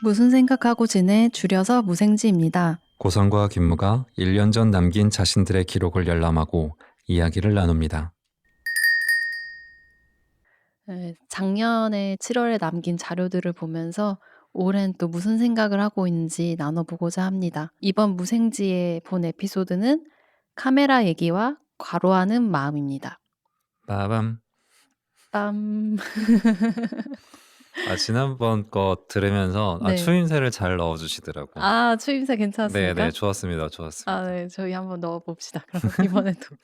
무슨 생각하고 지내? 줄여서 무생지입니다. 고성과 김무가 1년 전 남긴 자신들의 기록을 열람하고 이야기를 나눕니다. 네, 작년에 7월에 남긴 자료들을 보면서 올해는 또 무슨 생각을 하고 있는지 나눠보고자 합니다. 이번 무생지에 본 에피소드는 카메라 얘기와 과로하는 마음입니다. 빠밤. 빰. 지난번 거 들으면서 네. 추임새를 잘 넣어주시더라고. 추임새 괜찮았습니까? 네네, 좋았습니다. 네. 저희 한번 넣어봅시다. 그럼 이번에도.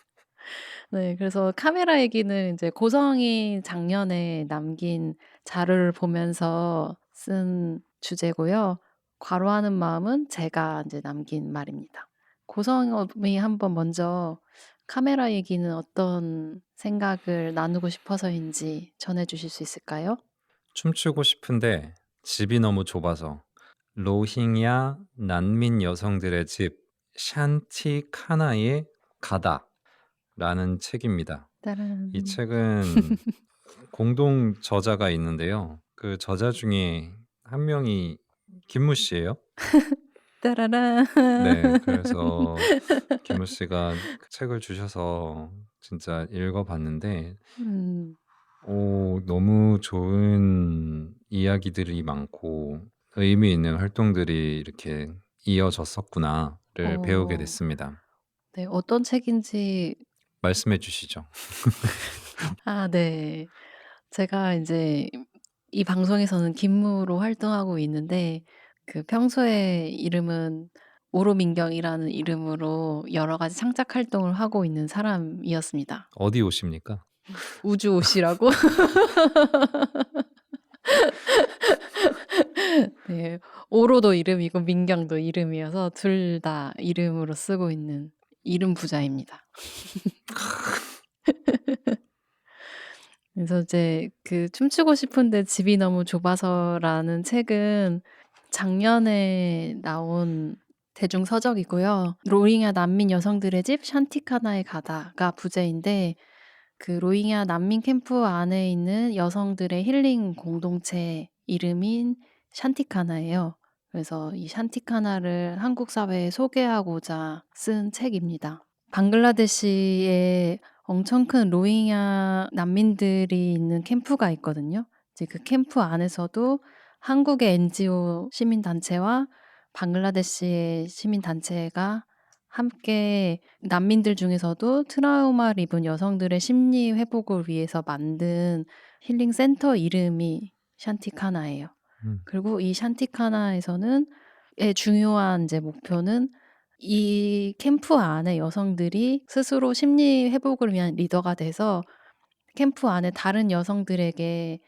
네. 그래서 카메라 얘기는 이제 고성이 작년에 남긴 자료를 보면서 쓴 주제고요. 과로하는 마음은 제가 이제 남긴 말입니다. 고성이 한번 먼저 카메라 얘기는 어떤 생각을 나누고 싶어서인지 전해 주실 수 있을까요? 춤추고 싶은데 집이 너무 좁아서 로힝야 난민 여성들의 집 샨티카나에 가다라는 책입니다. 따란. 이 책은 공동 저자가 있는데요. 그 저자 중에 한 명이 김무 씨예요. 따라란. 네, 그래서 김무 씨가 그 책을 주셔서 진짜 읽어봤는데 음. 너무 좋은 이야기들이 많고 의미 있는 활동들이 이렇게 이어졌었구나를 배우게 어. 됐습니다. 네. 어떤 책인지 말씀해 주시죠. 네. 제가 인제 이 방송에서는 김무로 활동하고 있는데 그 평소에 이름은 오로민경이라는 이름으로 여러 가지 창작 활동을 하고 있는 사람이었습니다. 어디 오십니까? 우주옷이라고? 네. 오로도 이름이고 민경도 이름이어서 둘 다 이름으로 쓰고 있는 이름 부자입니다. 그래서 이제 그 춤추고 싶은데 집이 너무 좁아서라는 책은 작년에 나온 대중 서적이고요. 로힝야 난민 여성들의 집 샨티카나에 가다가 부제인데 그 로힝야 난민 캠프 안에 있는 여성들의 힐링 공동체 이름인 샨티카나예요. 그래서 이 샨티카나를 한국 사회에 소개하고자 쓴 책입니다. 방글라데시에 엄청 큰 로힝야 난민들이 있는 캠프가 있거든요. 이제 그 캠프 안에서도 한국의 NGO 시민단체와 방글라데시의 시민단체가 함께 난민들 중에서도 트라우마를 입은 여성들의 심리 회복을 위해서 만든 힐링 센터 이름이 샨티카나예요. 그리고 이 샨티카나에서는 중요한 이제 목표는 이 캠프 안에 여성들이 스스로 심리 회복을 위한 리더가 돼서 캠프 안에 다른 여성들에게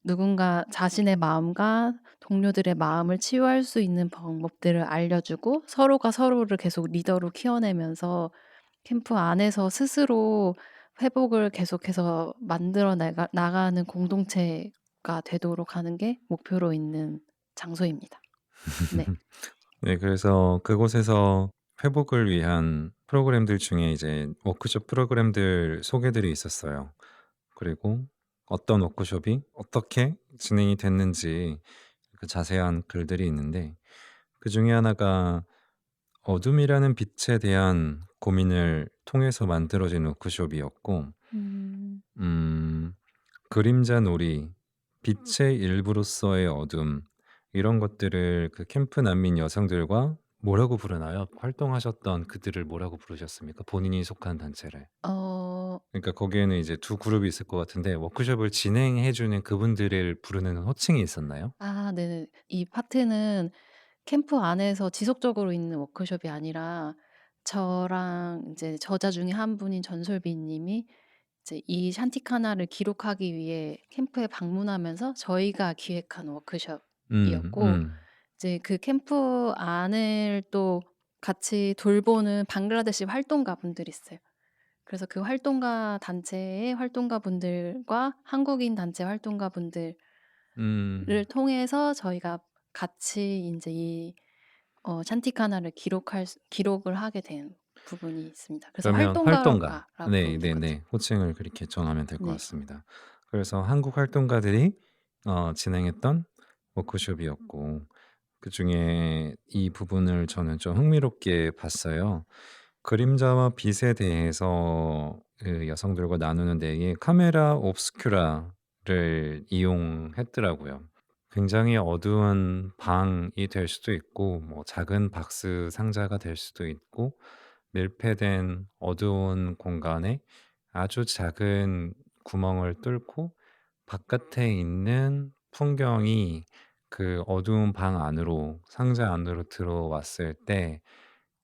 누군가 자신의 마음과 동료들의 마음을 치유할 수 있는 방법들을 알려주고 서로가 서로를 계속 리더로 키워내면서 캠프 안에서 스스로 회복을 계속해서 만들어 나가는 공동체가 되도록 하는 게 목표로 있는 장소입니다. 네. 네, 그래서 그곳에서 회복을 위한 프로그램들 중에 이제 워크숍 프로그램들 소개들이 있었어요. 그리고 어떤 워크숍이 어떻게 진행이 됐는지 그 자세한 글들이 있는데 그 중에 하나가 어둠이라는 빛에 대한 고민을 통해서 만들어진 워크숍이었고 그림자 놀이, 빛의 일부로서의 어둠 이런 것들을 그 캠프 난민 여성들과 뭐라고 부르나요? 활동하셨던 그들을 뭐라고 부르셨습니까? 본인이 속한 단체를. 어 그러니까 거기에는 이제 두 그룹이 있을 것 같은데 워크숍을 진행해 주는 그분들을 부르는 호칭이 있었나요? 네네. 이 파트는 캠프 안에서 지속적으로 있는 워크숍이 아니라 저랑 이제 저자 중에 한 분인 전솔비 님이 이제 이 샨티카나를 기록하기 위해 캠프에 방문하면서 저희가 기획한 음, 워크숍이었고 이제 그 캠프 안을 또 같이 돌보는 방글라데시 활동가분들이 있어요. 그래서 그 활동가 단체의 활동가분들과 한국인 단체 활동가분들을 통해서 저희가 같이 인제 이 샨티카나를 기록을 하게 된 부분이 있습니다. 그래서 그러면 활동가. 활동가라고 부르죠. 네네네. 호칭을 그렇게 정하면 될 것 네. 같습니다. 그래서 한국 활동가들이 진행했던 워크숍이었고 그중에 이 부분을 저는 좀 흥미롭게 봤어요. 그림자와 빛에 대해서 그 여성들과 나누는 내용이 카메라 옵스큐라를 이용했더라고요. 굉장히 어두운 방이 될 수도 있고 뭐 작은 박스 상자가 될 수도 있고 밀폐된 어두운 공간에 아주 작은 구멍을 뚫고 바깥에 있는 풍경이 그 어두운 방 안으로 상자 안으로 들어왔을 때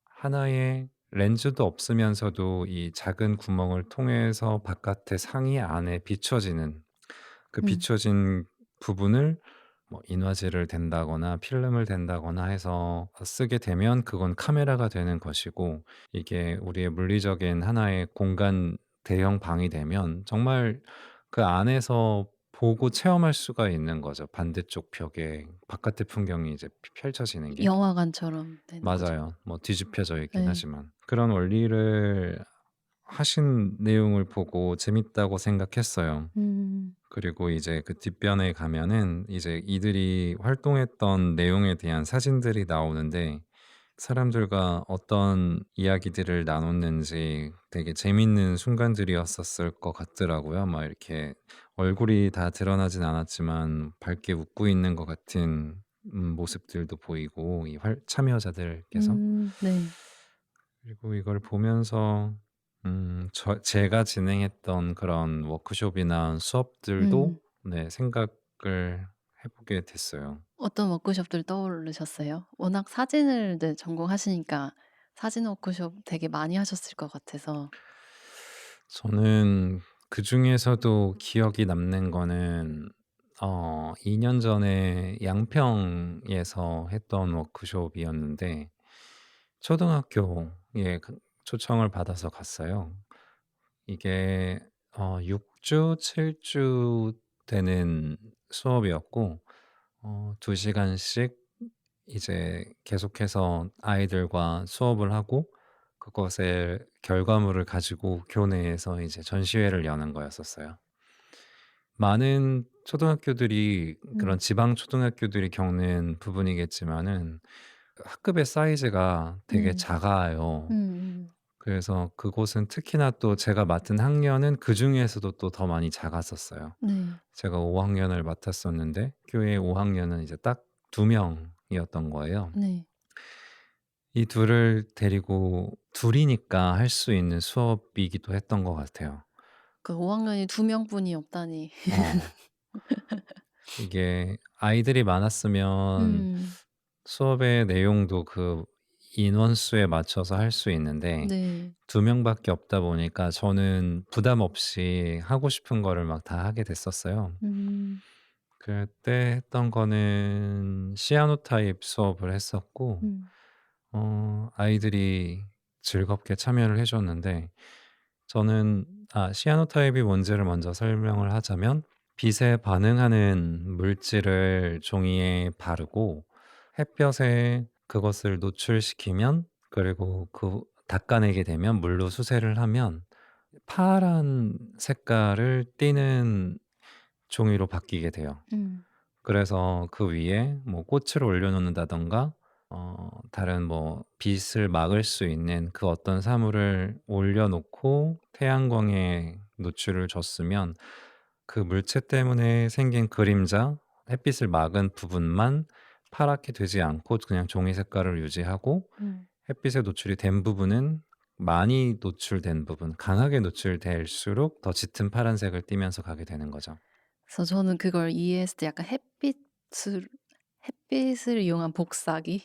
하나의 렌즈도 없으면서도 이 작은 구멍을 통해서 바깥의 상이 안에 비춰지는 그 음. 비춰진 부분을 뭐 인화질을 댄다거나 필름을 댄다거나 해서 쓰게 되면 그건 카메라가 되는 것이고 이게 우리의 물리적인 하나의 공간 대형 방이 되면 정말 그 안에서 보고 체험할 수가 있는 거죠. 반대쪽 벽에 바깥의 풍경이 이제 펼쳐지는 게. 영화관처럼 되는 거죠. 맞아요. 뭐 뒤집혀져 있긴 네. 하지만. 그런 원리를 하신 내용을 보고 재밌다고 생각했어요. 음. 그리고 이제 그 뒷변에 가면은 이제 이들이 활동했던 내용에 대한 사진들이 나오는데 사람들과 어떤 이야기들을 나눴는지 되게 재밌는 순간들이었었을 것 같더라고요. 막 이렇게 얼굴이 다 드러나진 않았지만 밝게 웃고 있는 것 같은 모습들도 보이고 이 참여자들께서. 네. 그리고 이걸 보면서 제가 진행했던 그런 워크숍이나 수업들도 음. 네 생각을 해 보게 됐어요. 어떤 워크숍들 떠오르셨어요? 워낙 사진을 네 전공하시니까 사진 워크숍 되게 많이 하셨을 것 같아서. 저는 그중에서도 기억이 남는 거는 2년 전에 양평에서 했던 워크숍이었는데 초등학교에 초청을 받아서 갔어요. 이게 6 주, 7주 되는 수업이었고 2 시간씩 이제 계속해서 아이들과 수업을 하고 그것의 결과물을 가지고 교내에서 이제 전시회를 여는 거였었어요. 많은 초등학교들이 그런 음. 지방 초등학교들이 겪는 부분이겠지만은 학급의 사이즈가 되게 음. 작아요. 음음. 그래서 그곳은 특히나 또 제가 맡은 학년은 그중에서도 또 더 많이 작았었어요. 네. 제가 5 학년을 맡았었는데 교회 5 학년은 이제 딱 2 명이었던 거예요. 네. 이 둘을 데리고 둘이니까 할 수 있는 수업이기도 했던 것 같아요. 그 5 학년이 2 명뿐이 없다니. 어 이게 아이들이 많았으면 음. 수업의 내용도 그 인원수에 맞춰서 할 수 있는데 네. 2 명밖에 없다 보니까 저는 부담 없이 하고 싶은 거를 막 다 하게 됐었어요. 음. 그때 했던 거는 시아노 타입 수업을 했었고 음. 아이들이 즐겁게 참여를 해 줬는데 저는 시아노 타입이 뭔지를 먼저 설명을 하자면 빛에 반응하는 물질을 종이에 바르고 햇볕에 그것을 노출시키면 그리고 닦아내게 되면 물로 수세를 하면 파란 색깔을 띠는 종이로 바뀌게 돼요. 음. 그래서 그 위에 뭐 꽃을 올려 놓는다든가 다른 뭐 빛을 막을 수 있는 그 어떤 사물을 올려 놓고 태양광에 노출을 줬으면 그 물체 때문에 생긴 그림자, 햇빛을 막은 부분만 파랗게 되지 않고 그냥 종이 색깔을 유지하고 음. 햇빛에 노출이 된 부분은 많이 노출된 부분, 강하게 노출될수록 더 짙은 파란색을 띠면서 가게 되는 거죠. 그래서 저는 그걸 이해했을 때 약간 햇빛을 이용한 복사기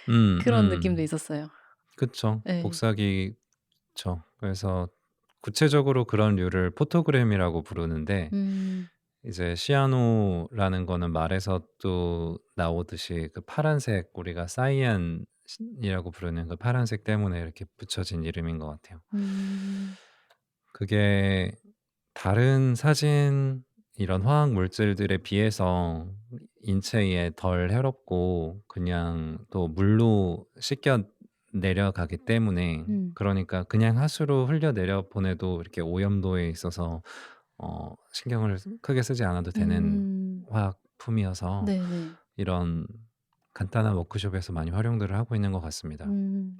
음 그런 느낌도 음. 있었어요. 그쵸. 예. 복사기 죠. 그래서 구체적으로 그런 류를 포토그램이라고 부르는데 음. 이제 시아노라는 거는 말에서도 나오듯이 그 파란색 우리가 사이안 이라고 부르는 그 파란색 때문에 이렇게 붙여진 이름인 것 같아요. 음. 그게 다른 사진 이런 화학 물질들에 비해서 인체에 덜 해롭고 그냥 또 물로 씻겨 내려가기 때문에 음. 그러니까 그냥 하수로 흘려내려 보내도 이렇게 오염도에 있어서 신경을 크게 쓰지 않아도 되는 음. 화학품이어서 네네. 이런 간단한 워크숍에서 많이 활용들을 하고 있는 것 같습니다. 음.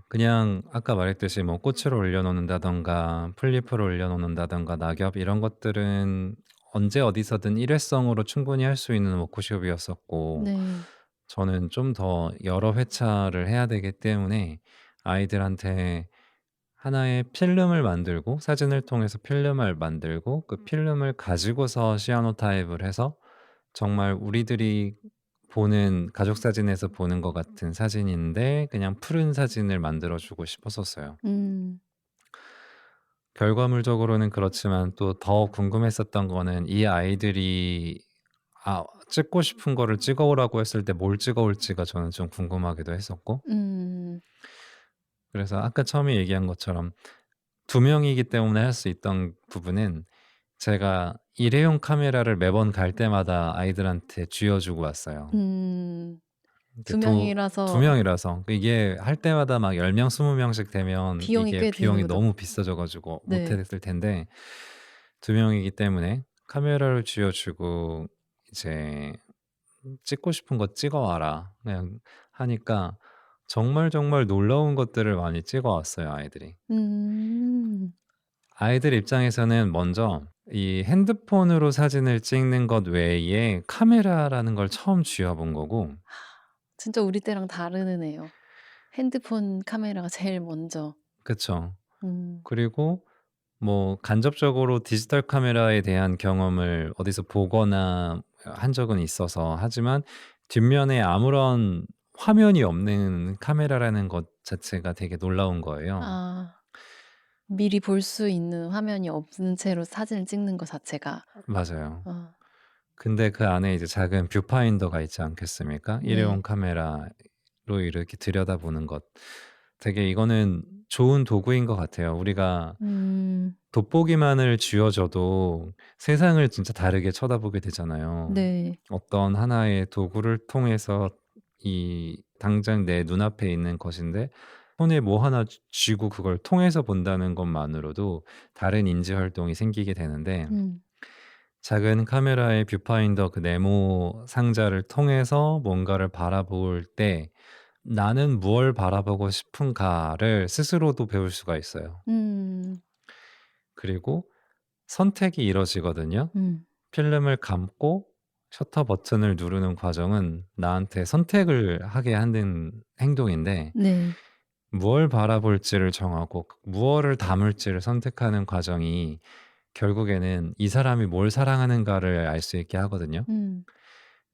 그냥 아까 말했듯이 뭐 꽃을 올려 놓는다든가 풀잎을 올려 놓는다든가 낙엽 이런 것들은 언제 어디서든 일회성으로 충분히 할 수 있는 워크숍이었었고, 네. 저는 좀 더 여러 회차를 해야 되기 때문에 아이들한테 하나의 필름을 만들고, 사진을 통해서 필름을 만들고 그 필름을 가지고서 시아노타입을 해서 정말 우리들이 보는 가족 사진에서 보는 것 같은 사진인데 그냥 푸른 사진을 만들어 주고 싶었었어요. 음. 결과물적으로는 그렇지만 또 더 궁금했었던 거는 이 아이들이 찍고 싶은 거를 찍어 오라고 했을 때 뭘 찍어 올지가 저는 좀 궁금하기도 했었고, 음. 그래서 아까 처음에 얘기한 것처럼 두 명이기 때문에 할 수 있던 부분은, 제가 일회용 카메라를 매번 갈 때마다 아이들한테 쥐어 주고 왔어요. 음. 이게 두 두 명이라서 명이라서 이게 할 때마다 막 10 명, 20 명씩 되면 비용이 이게 꽤 드는 비용이 거죠. 너무 비싸져 가지고 못 네. 했을 텐데, 두 명이기 때문에 카메라를 쥐어 주고 이제 "찍고 싶은 거 찍어 와라." 그냥 하니까 정말 정말 놀라운 것들을 많이 찍어 왔어요, 아이들이. 음. 아이들 입장에서는 먼저 이 핸드폰으로 사진을 찍는 것 외에 카메라라는 걸 처음 쥐어 본 거고. 진짜 우리 때랑 다르네요. 핸드폰 카메라가 제일 먼저. 그쵸. 음. 그리고 뭐 간접적으로 디지털 카메라에 대한 경험을 어디서 보거나 한 적은 있어서, 하지만 뒷면에 아무런 화면이 없는 카메라라는 것 자체가 되게 놀라운 거예요. 아. 미리 볼 수 있는 화면이 없는 채로 사진을 찍는 것 자체가. 맞아요. 어. 근데 그 안에 이제 작은 뷰파인더가 있지 않겠습니까? 일회용 네. 카메라로 이렇게 들여다보는 것. 되게 이거는 좋은 도구인 것 같아요. 우리가 음. 돋보기만을 쥐어 줘도 세상을 진짜 다르게 쳐다보게 되잖아요. 네. 어떤 하나의 도구를 통해서 이 당장 내 눈앞에 있는 것인데 손에 뭐 하나 쥐고 그걸 통해서 본다는 것만으로도 다른 인지 활동이 생기게 되는데, 음. 작은 카메라의 뷰파인더 그 네모 상자를 통해서 뭔가를 바라볼 때 '나는 무얼 바라보고 싶은가.'를 스스로도 배울 수가 있어요. 음. 그리고 선택이 이뤄지거든요. 음. 필름을 감고 셔터 버튼을 누르는 과정은 나한테 선택을 하게 하는 행동인데, 네. 무얼 바라볼지를 정하고 무엇을 담을지를 선택하는 과정이 결국에는 이 사람이 뭘 사랑하는가를 알 수 있게 하거든요. 음.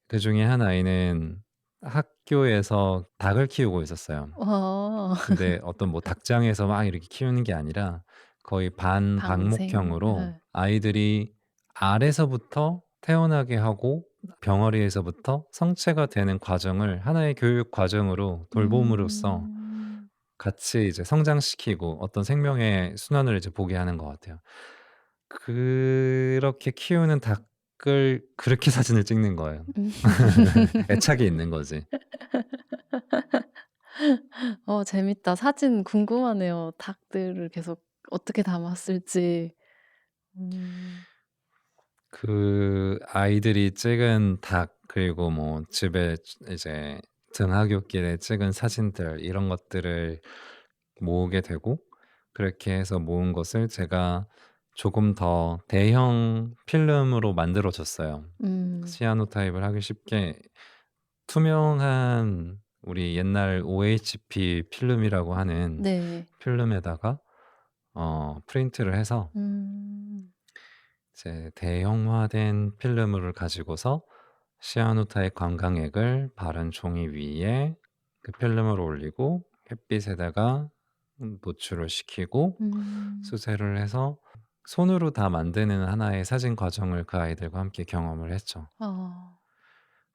그중에 한 아이는 학교에서 닭을 키우고 있었어요. 어. 근데 어떤 뭐 닭장에서 막 이렇게 키우는 게 아니라 거의 방생. 반방목형으로 예. 아이들이 알에서부터 태어나게 하고 병아리에서부터 성체가 되는 과정을 하나의 교육 과정으로 돌봄으로써 음. 같이 이제 성장시키고 어떤 생명의 순환을 이제 보게 하는 것 같아요. 그렇게 키우는 닭을 그렇게 사진을 찍는 거예요. 음. 애착이 있는 거지. 재밌다. 사진 궁금하네요. 닭들을 계속 어떻게 담았을지. 음. 그 아이들이 찍은 닭, 그리고 뭐 집에 이제 등하굣길에 찍은 사진들 이런 것들을 모으게 되고, 그렇게 해서 모은 것을 제가 조금 더 대형 필름으로 만들어 줬어요. 음. 시아노타입을 하기 쉽게 투명한 우리 옛날 OHP 필름이라고 하는 네. 필름에다가 프린트를 해서 음. 이제 대형화된 필름을 가지고서 시아누타의 관광액을 바른 종이 위에 그 필름을 올리고 햇빛에다가 노출을 시키고 음. 수세를 해서 손으로 다 만드는 하나의 사진 과정을 그 아이들과 함께 경험을 했죠. 어.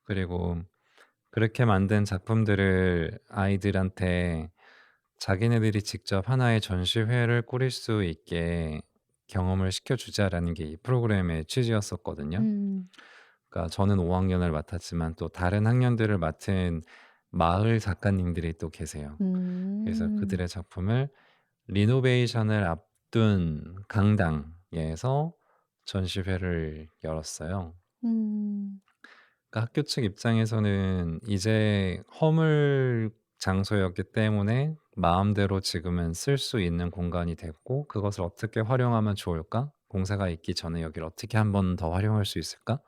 그리고 그렇게 만든 작품들을 아이들한테 자기네들이 직접 하나의 전시회를 꾸릴 수 있게 경험을 시켜주자라는 게 이 프로그램의 취지였었거든요. 음. 그러니까 저는 5 학년을 맡았지만 또 다른 학년들을 맡은 마을 작가님들이 또 계세요. 그래서 음. 그들의 작품을 리노베이션을 앞둔 강당에서 전시회를 열었어요. 음. 그러니까 학교 측 입장에서는 이제 허물 장소였기 때문에 마음대로 지금은 쓸 수 있는 공간이 됐고 '그것을 어떻게 활용하면 좋을까? 공사가 있기 전에 여기를 어떻게 한 번 더 활용할 수 있을까?'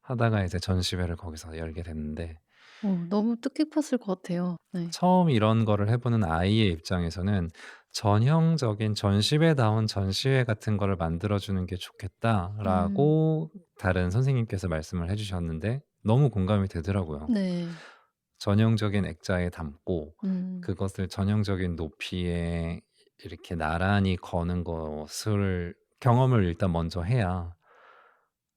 하다가 이제 전시회를 거기서 열게 됐는데 너무 뜻깊었을 것 같아요. 네. 처음 이런 거를 해 보는 아이의 입장에서는 "전형적인 전시회다운 전시회 같은 거를 만들어 주는 게 음. 좋겠다."라고 다른 선생님께서 말씀을 해 주셨는데 너무 공감이 되더라고요. 네. 전형적인 액자에 담고 음. 그것을 전형적인 높이에 이렇게 나란히 거는 것을 경험을 일단 먼저 해야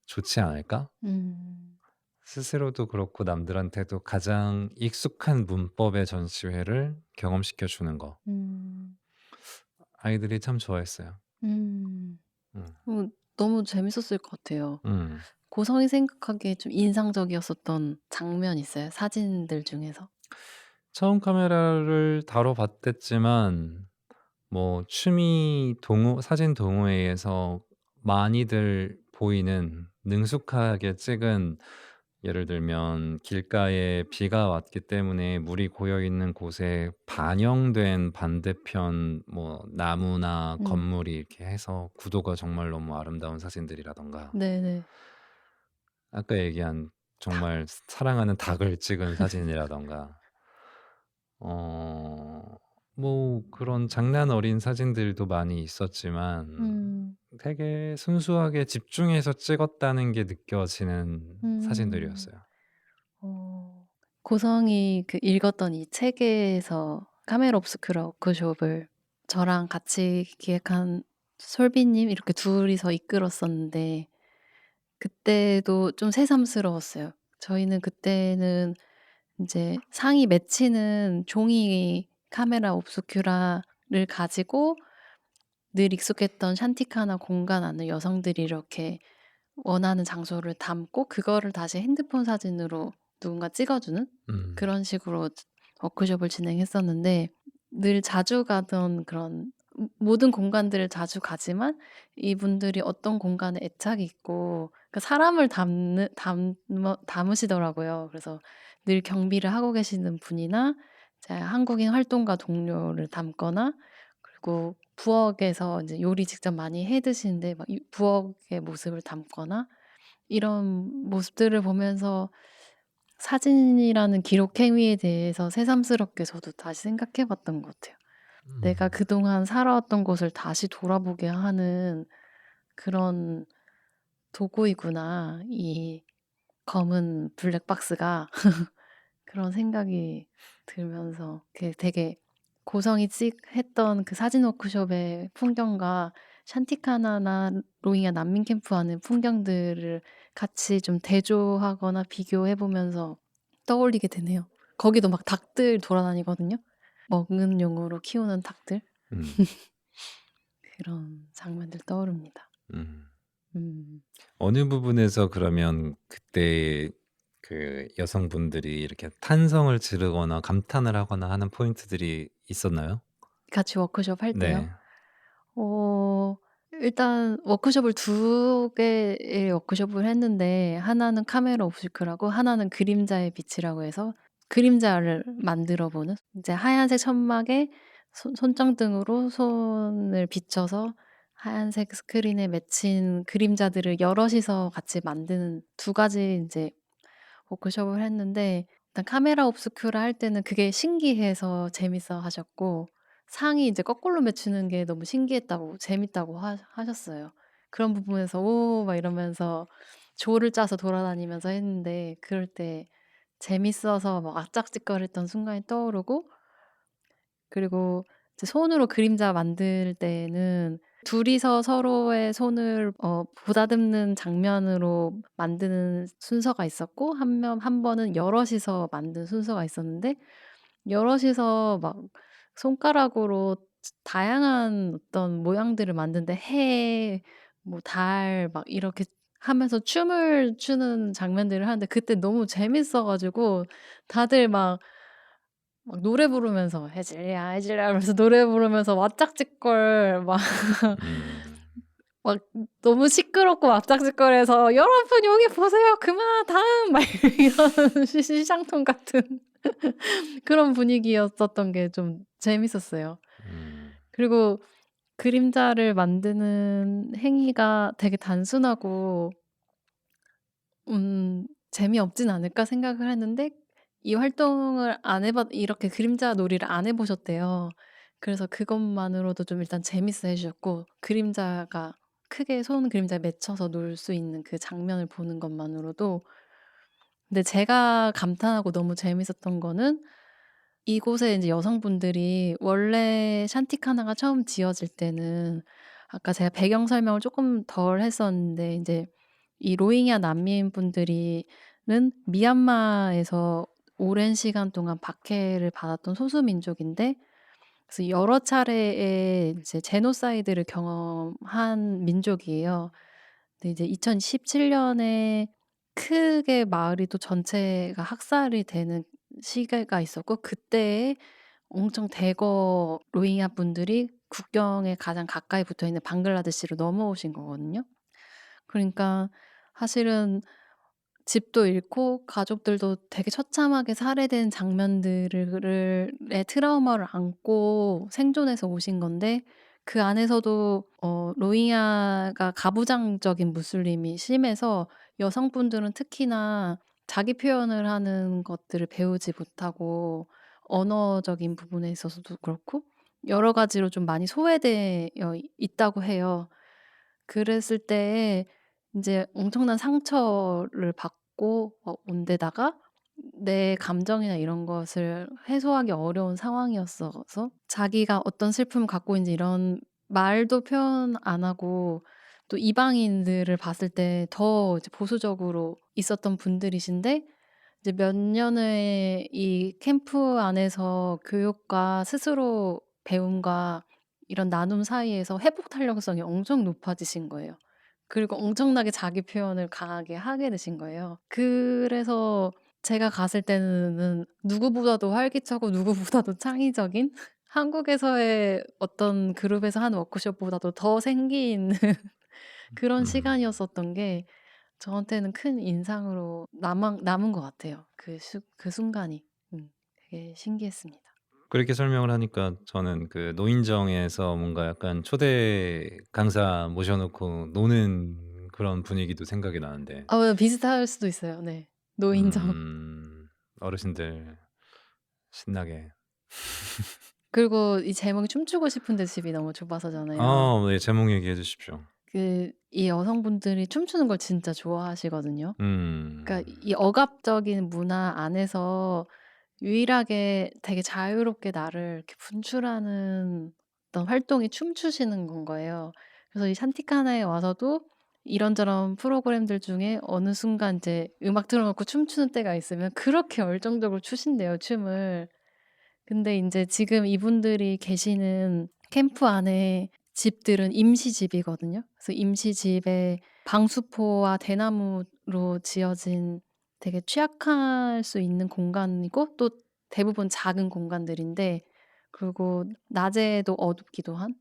좋지 않을까? 음. 스스로도 그렇고 남들한테도 가장 익숙한 문법의 전시회를 경험시켜 주는 거. 음. 아이들이 참 좋아했어요. 음. 음. 너무 재밌었을 것 같아요. 음. 고성이 생각하기에 좀 인상적이었었던 장면 있어요? 사진들 중에서? 처음 카메라를 다뤄봤댔지만 뭐 취미 동호 사진 동호회에서 많이들 보이는 능숙하게 찍은 예를 들면 길가에 비가 왔기 때문에 물이 고여 있는 곳에 반영된 반대편 뭐 나무나 음. 건물이 이렇게 해서 구도가 정말 너무 아름다운 사진들이라든가 네네. 아까 얘기한 닭. 정말 사랑하는 닭을 찍은 사진이라든가 어 뭐 그런 장난 어린 사진들도 많이 있었지만 음. 되게 순수하게 집중해서 찍었다는 게 느껴지는 음. 사진들이었어요. 어. 고성이 그 읽었던 이 책에서 카메라 obscura 워크숍을 저랑 같이 기획한 솔비님 이렇게 둘이서 이끌었었는데 그때도 좀 새삼스러웠어요. 저희는 그때는 인제 상이 맺히는 종이 카메라 obscura를 가지고 늘 익숙했던 샨티카나 공간 안의 여성들이 이렇게 원하는 장소를 담고 그거를 다시 핸드폰 사진으로 누군가 찍어 주는 음. 그런 식으로 워크숍을 진행했었는데 늘 자주 가던 그런 모든 공간들을 자주 가지만 이분들이 어떤 공간에 애착이 있고 그 사람을 담으시더라고요. 그래서 늘 경비를 하고 계시는 분이나 이제 한국인 활동가 동료를 담거나 그리고 부엌에서 인제 요리 직접 많이 해 드시는데 막 이 부엌의 모습을 담거나 이런 모습들을 보면서 사진이라는 기록 행위에 대해서 새삼스럽게 저도 다시 생각해 봤던 것 같아요. '내가 음. 그동안 살아왔던 곳을 다시 돌아보게 하는 그런 도구이구나. 이 검은 블랙박스가.' 그런 생각이 들면서 그게 되게 고성이 했던 그 사진 워크숍의 풍경과 샨티카나나 로힝야 난민 캠프 안의 풍경들을 같이 좀 대조하거나 비교해 보면서 떠올리게 되네요. 거기도 막 닭들 돌아다니거든요. 먹는 용으로 키우는 닭들. 음. 그런 장면들 떠오릅니다. 음. 음. 어느 부분에서 그러면 그때 그 여성분들이 이렇게 탄성을 지르거나 감탄을 하거나 하는 포인트들이 있었나요? 같이 워크숍 할 때요? 네. 어 일단 워크숍을 두 개의 워크숍을 했는데 하나는 카메라 obscure라고 하나는 그림자의 빛이라고 해서 그림자를 만들어 보는 이제 하얀색 천막에 손전등으로 손을 비춰서 하얀색 스크린에 맺힌 그림자들을 여럿이서 같이 만드는 두 가지 인제 워크숍을 했는데 일단 카메라 obscura 할 때는 그게 신기해서 재밌어 하셨고 상이 이제 거꾸로 맺히는 게 너무 신기했다고 재밌다고 하셨어요. 그런 부분에서 "오." 막 이러면서 조를 짜서 돌아다니면서 했는데 그럴 때 재밌어서 막 아짝짓거렸던 순간이 떠오르고 그리고 이제 손으로 그림자 만들 때는 둘이서 서로의 손을 보다듬는 장면으로 만드는 순서가 있었고 한 번은 여럿이서 만든 순서가 있었는데 여럿이서 막 손가락으로 다양한 어떤 모양들을 만드는데 해 뭐 달 막 이렇게 하면서 춤을 추는 장면들을 하는데 그때 너무 재밌어 가지고 다들 막 노래 부르면서 "해질랴 해질랴." 하면서 노래 부르면서 왓짝짓걸 막 음. 막 너무 시끄럽고 앞작짓거려서 "여러분 여기 보세요. 그만 다음." 막 이런 시시장통 같은 그런 분위기였었던 게 좀 재밌었어요. 음. 그리고 그림자를 만드는 행위가 되게 단순하고 '재미없진 않을까?' 생각을 했는데 이 활동을 안 해 봤 이렇게 그림자 놀이를 안 해 보셨대요. 그래서 그것만으로도 좀 일단 재밌어 해 주셨고 그림자가 크게 손 그림자에 맺혀서 놀 수 있는 그 장면을 보는 것만으로도 근데 제가 감탄하고 너무 재밌었던 거는 이곳에 인제 여성분들이 원래 샨티카나가 처음 지어질 때는 아까 제가 배경 설명을 쪼끔 덜 했었는데 인제 이 로힝야 난민분들이는 미얀마에서 오랜 시간 동안 박해를 받았던 소수 민족인데 그래서 여러 차례의 이제 제노사이드를 경험한 민족이에요. 근데 이제 2017 년에 크게 마을이 또 전체가 학살이 되는 시기가 있었고 그때에 엄청 대거 로힝야 분들이 국경에 가장 가까이 붙어 있는 방글라데시로 넘어오신 거거든요. 그러니까 사실은 집도 잃고 가족들도 되게 처참하게 살해된 장면들을 의 트라우마를 안고 생존해서 오신 건데 그 안에서도 로힝야가 가부장적인 무슬림이 심해서 여성분들은 특히나 자기 표현을 하는 것들을 배우지 못하고 언어적인 부분에 있어서도 그렇고 여러 가지로 좀 많이 소외되어 있다고 해요. 그랬을 때에 인제 엄청난 상처를 받고 온 데다가 내 감정이나 이런 것을 해소하기 어려운 상황이었어서 자기가 어떤 슬픔을 갖고 있는지 이런 말도 표현 안 하고 또 이방인들을 봤을 때 더 이제 보수적으로 있었던 분들이신데 이제 몇 년의 이 캠프 안에서 교육과 스스로 배움과 이런 나눔 사이에서 회복 탄력성이 엄청 높아지신 거예요. 그리고 엄청나게 자기 표현을 강하게 하게 되신 거예요. 그래서 제가 갔을 때는 누구보다도 활기차고 누구보다도 창의적인 한국에서의 어떤 그룹에서 하는 워크숍보다도 더 생기 있는 그런 음. 시간이었었던 게 저한테는 큰 인상으로 남은 것 같아요. 그 순간이. 되게 신기했습니다. 그렇게 설명을 하니까 저는 그 노인정에서 뭔가 약간 초대 강사 모셔 놓고 노는 그런 분위기도 생각이 나는데 비슷할 수도 있어요. 네. 노인정. 음 어르신들 신나게 그리고 이 제목이 춤추고 싶은데 집이 너무 좁아서잖아요. 네 제목 얘기해 주십시오. 이 여성분들이 춤추는 걸 진짜 좋아하시거든요. 그러니까 음. 이 억압적인 문화 안에서 유일하게 되게 자유롭게 나를 이렇게 분출하는 어떤 활동이 춤추시는 건 거예요. 그래서 이 샨티카나에 와서도 이런저런 프로그램들 중에 어느 순간 이제 음악 틀어 놓고 춤추는 때가 있으면 그렇게 열정적으로 추신대요, 춤을. 근데 인제 지금 이분들이 계시는 캠프 안에 집들은 임시집이거든요. 그래서 임시집에 방수포와 대나무로 지어진 되게 취약할 수 있는 공간이고 또 대부분 작은 공간들인데 그리고 낮에도 어둡기도 한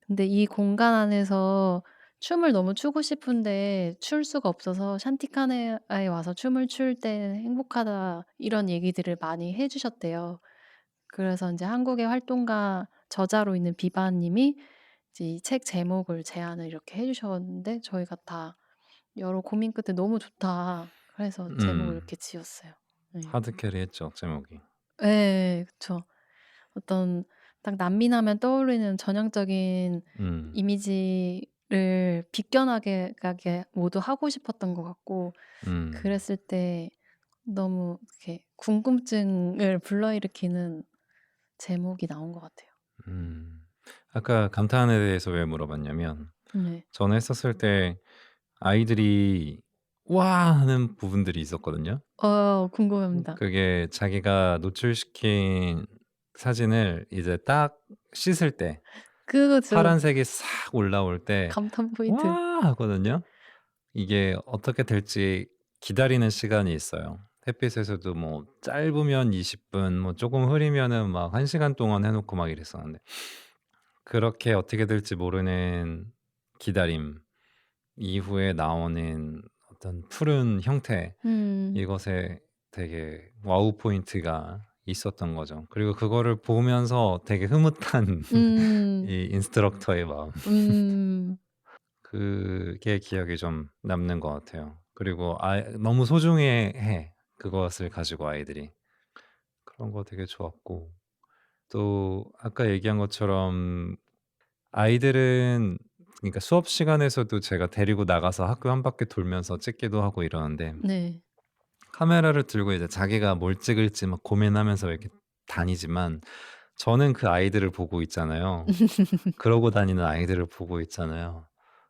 근데 이 공간 안에서 춤을 너무 추고 싶은데 출 수가 없어서 샨티카네에 와서 "춤을 출 때 행복하다." 이런 얘기들을 많이 해 주셨대요. 그래서 인제 한국의 활동가 저자로 있는 비바 님이 이제 이 책 제목을 제안을 이렇게 해 주셨는데 저희가 다 여러 고민 끝에 "너무 좋다." 그래서 제목을 음. 이렇게 지었어요. 네. 하드캐리했죠, 제목이. 예. 그쵸. 어떤 딱 난민하면 떠오르는 전형적인 음. 이미지를 비껴나게 가게 모두 하고 싶었던 것 같고 음. 그랬을 때 너무 이렇게 궁금증을 불러일으키는 제목이 나온 것 같아요. 음. 아까 감탄에 대해서 왜 물어봤냐면 네. 저는 했었을 때 아이들이 "와." 하는 부분들이 있었거든요. 궁금합니다. 그게 자기가 노출시킨 사진을 이제 딱 씻을 때 그거 진짜 파란색이 싹 올라올 때 감탄 포인트. "와." 하거든요. 이게 어떻게 될지 기다리는 시간이 있어요. 햇빛에서도 뭐 짧으면 20분 뭐 쪼금 흐리면은 막 1 시간 동안 해 놓고 막 이랬었는데 그렇게 어떻게 될지 모르는 기다림 이후에 나오는 어떤 푸른 형태 음. 이것에 되게 와우 포인트가 있었던 거죠. 그리고 그거를 보면서 되게 흐뭇한 음. 이 인스트럭터의 마음. 음. 그게 기억에 좀 남는 것 같아요. 그리고 너무 소중해해 그것을 가지고 아이들이. 그런 거 되게 좋았고 또 아까 얘기한 것처럼 아이들은 그러니까 수업 시간에서도 제가 데리고 나가서 학교 한 바퀴 돌면서 찍기도 하고 이러는데 네. 카메라를 들고 이제 자기가 뭘 찍을지 막 고민하면서 이렇게 다니지만 저는 그 아이들을 보고 있잖아요. 그러고 다니는 아이들을 보고 있잖아요.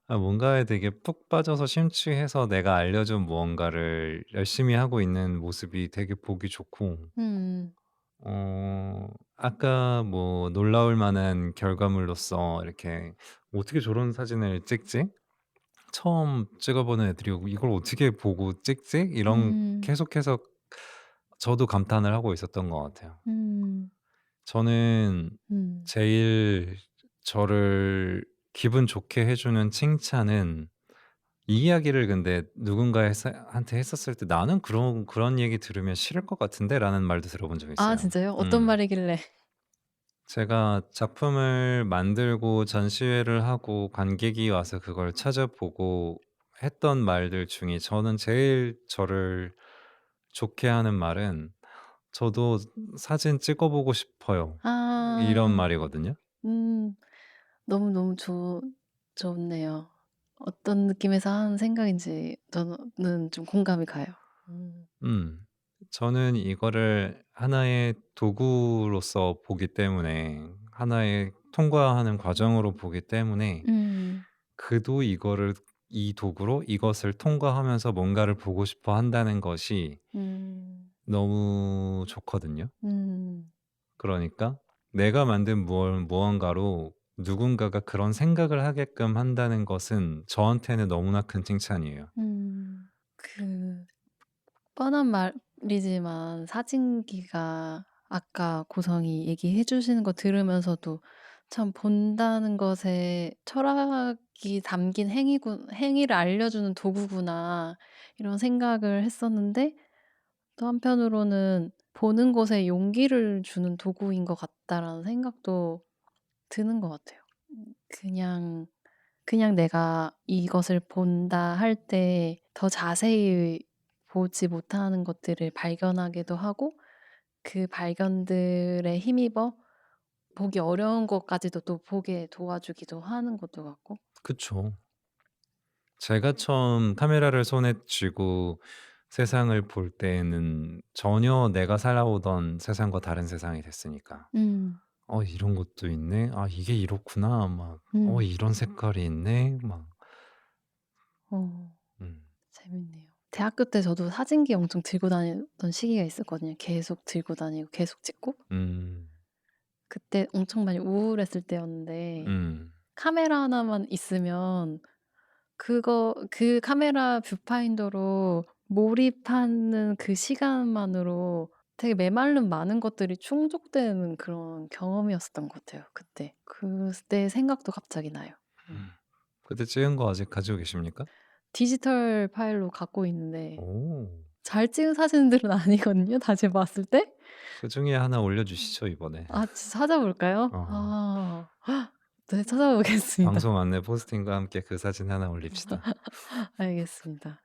뭔가에 되게 푹 빠져서 심취해서 내가 알려준 무언가를 열심히 하고 있는 모습이 되게 보기 좋고 음. 아까 뭐 놀라울 만한 결과물로서 이렇게 '어떻게 저런 사진을 찍지? 처음 찍어 보는 애들이 이걸 어떻게 보고 찍지?' 이런 음. 계속해서 저도 감탄을 하고 있었던 것 같아요. 음. 저는 음. 제일 저를 기분 좋게 해 주는 칭찬은 이 이야기를 근데 누군가에 한테 했었을 때 "나는 그런 얘기 들으면 싫을 것 같은데."라는 말도 들어본 적이 아 있어요. 진짜요? 어떤 말이길래? 제가 작품을 만들고 전시회를 하고 관객이 와서 그걸 찾아보고 했던 말들 중에 저는 제일 저를 좋게 하는 말은 "저도 사진 찍어 보고 싶어요." 이런 아. 말이거든요. 음. 너무너무 좋네요. 어떤 느낌에서 하는 생각인지 저는 좀 공감이 가요. 음. 음. 저는 이거를 하나의 도구로서 보기 때문에 하나의 통과하는 과정으로 보기 때문에 음. 그도 이 도구로 이것을 통과하면서 뭔가를 보고 싶어 한다는 것이 음. 너무 좋거든요. 음. 그러니까 내가 만든 무언가로 누군가가 그런 생각을 하게끔 한다는 것은 저한테는 너무나 큰 칭찬이에요. 음. 그 뻔한 말이지만 사진기가 아까 고성이 얘기해 주시는 거 들으면서도 참 '본다는 것에 철학이 담긴 행위를 알려주는 도구구나.' 이런 생각을 했었는데 또 한편으로는 '보는 것에 용기를 주는 도구인 것 같다.'라는 생각도 드는 것 같아요. 그냥 내가 이것을 본다 할 때 더 자세히 보지 못하는 것들을 발견하기도 하고 그 발견들에 힘입어 보기 어려운 것까지도 또 보게 도와주기도 하는 것도 같고. 그쵸. 제가 처음 카메라를 손에 쥐고 세상을 볼 때에는 전혀 내가 살아오던 세상과 다른 세상이 됐으니까. 음. '이런 것도 있네. 아 이게 이렇구나.' 막 음. 이런 색깔이 있네.' 막 어 음. 재밌네요. 대학교 때 저도 사진기 엄청 들고 다녔던 시기가 있었거든요. 계속 들고 다니고 계속 찍고. 음. 그때 엄청 많이 우울했을 때였는데 음. 카메라 하나만 있으면 그 카메라 뷰파인더로 몰입하는 그 시간만으로 되게 메마른 많은 것들이 충족되는 그런 경험이었었던 것 같아요 그때. 그때 생각도 갑자기 나요. 음. 그때 찍은 거 아직 가지고 계십니까? 디지털 파일로 갖고 있는데 오. 잘 찍은 사진들은 아니거든요 다시 봤을 때. 그중에 하나 올려주시죠 이번에. 아 찾아볼까요? 어. 아. 네 찾아보겠습니다. 방송 안내 포스팅과 함께 그 사진 하나 올립시다. 알겠습니다.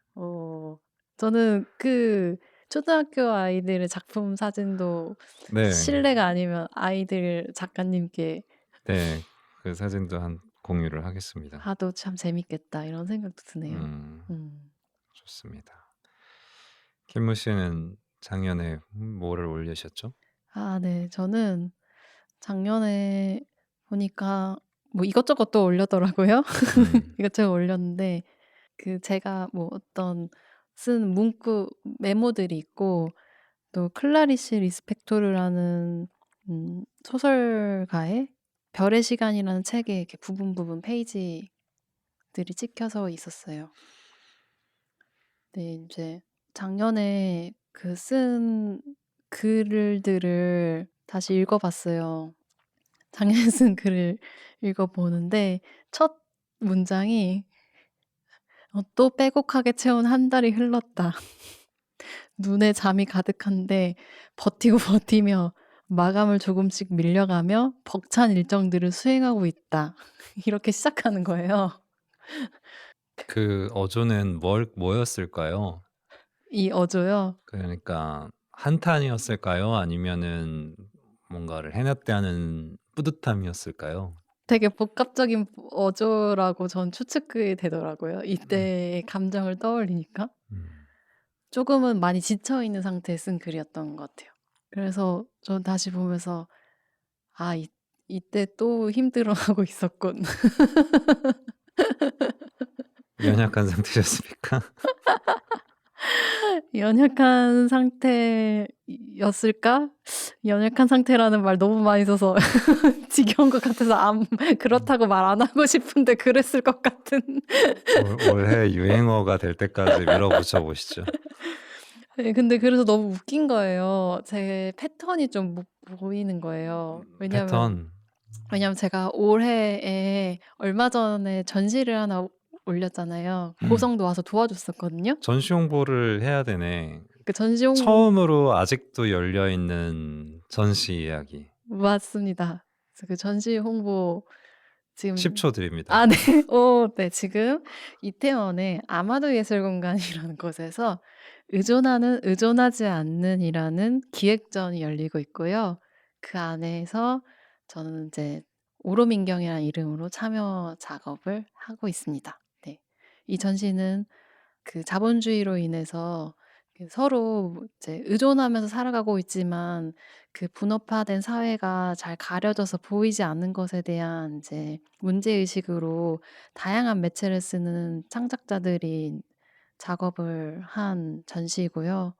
저는 그 초등학교 아이들의 작품 사진도 네. 실례가 아니면 아이들 작가님께 네. 그 사진도 공유를 하겠습니다. "하도 참 재밌겠다." 이런 생각도 드네요. 음. 음. 좋습니다. 김무 씨는 작년에 뭐를 올리셨죠? 아 네. 저는 작년에 보니까 뭐 이것저것 또 올렸더라고요. 음. 이것저것 올렸는데 제가 뭐 어떤 쓴 문구 메모들이 있고 또 클라리시 리스펙토르라는 소설가의 별의 시간이라는 책에 이렇게 부분 부분 페이지들이 찍혀서 있었어요. 네 인제 작년에 쓴 글들을 다시 읽어 봤어요. 작년에 쓴 글을 읽어 보는데 첫 문장이 "또 빼곡하게 채운 한 달이 흘렀다. 눈에 잠이 가득한데 버티고 버티며 마감을 조금씩 밀려가며 벅찬 일정들을 수행하고 있다." 이렇게 시작하는 거예요. 그 어조는 뭐였을까요? 이 어조요. 그러니까 한탄이었을까요? 아니면은 뭔가를 해냈다는 뿌듯함이었을까요? 되게 복합적인 어조라고 전 추측이 되더라고요, 음. 이때의 감정을 떠올리니까. 음. 조금은 많이 지쳐 있는 상태에 쓴 글이었던 것 같아요. 그래서 전 다시 보면서 '아 이때 또 힘들어하고 있었군.' 연약한 상태셨습니까? 연약한 상태였을까? 연약한 상태라는 말 너무 많이 써서 지겨운 것 같아서 음. 그렇다고 말 안 하고 싶은데 그랬을 것 같은. 올해 유행어가 될 때까지 밀어붙여 보시죠. 네, 근데 그래서 너무 웃긴 거예요. 제 패턴이 좀 보이는 거예요. 패턴. 왜냐면 제가 올해에 얼마 전에 전시를 하나 올렸잖아요. 고성도 와서 도와줬었거든요. 전시 홍보를 해야 되네. 그 전시 홍보 처음으로 아직도 열려 있는 전시 이야기. 맞습니다. 그래서 그 전시 홍보 지금 10초 드립니다. 아 네. 네. 지금 이태원의 아마도 예술공간이라는 곳에서 의존하는 의존하지 않는이라는 기획전이 열리고 있고요. 그 안에서 저는 이제 오로민경이라는 이름으로 참여 작업을 하고 있습니다. 네. 이 전시는 그 자본주의로 인해서 그 서로 이제 의존하면서 살아가고 있지만 그 분업화된 사회가 잘 가려져서 보이지 않는 것에 대한 이제 문제 의식으로 다양한 매체를 쓰는 창작자들이 작업을 한 전시이고요.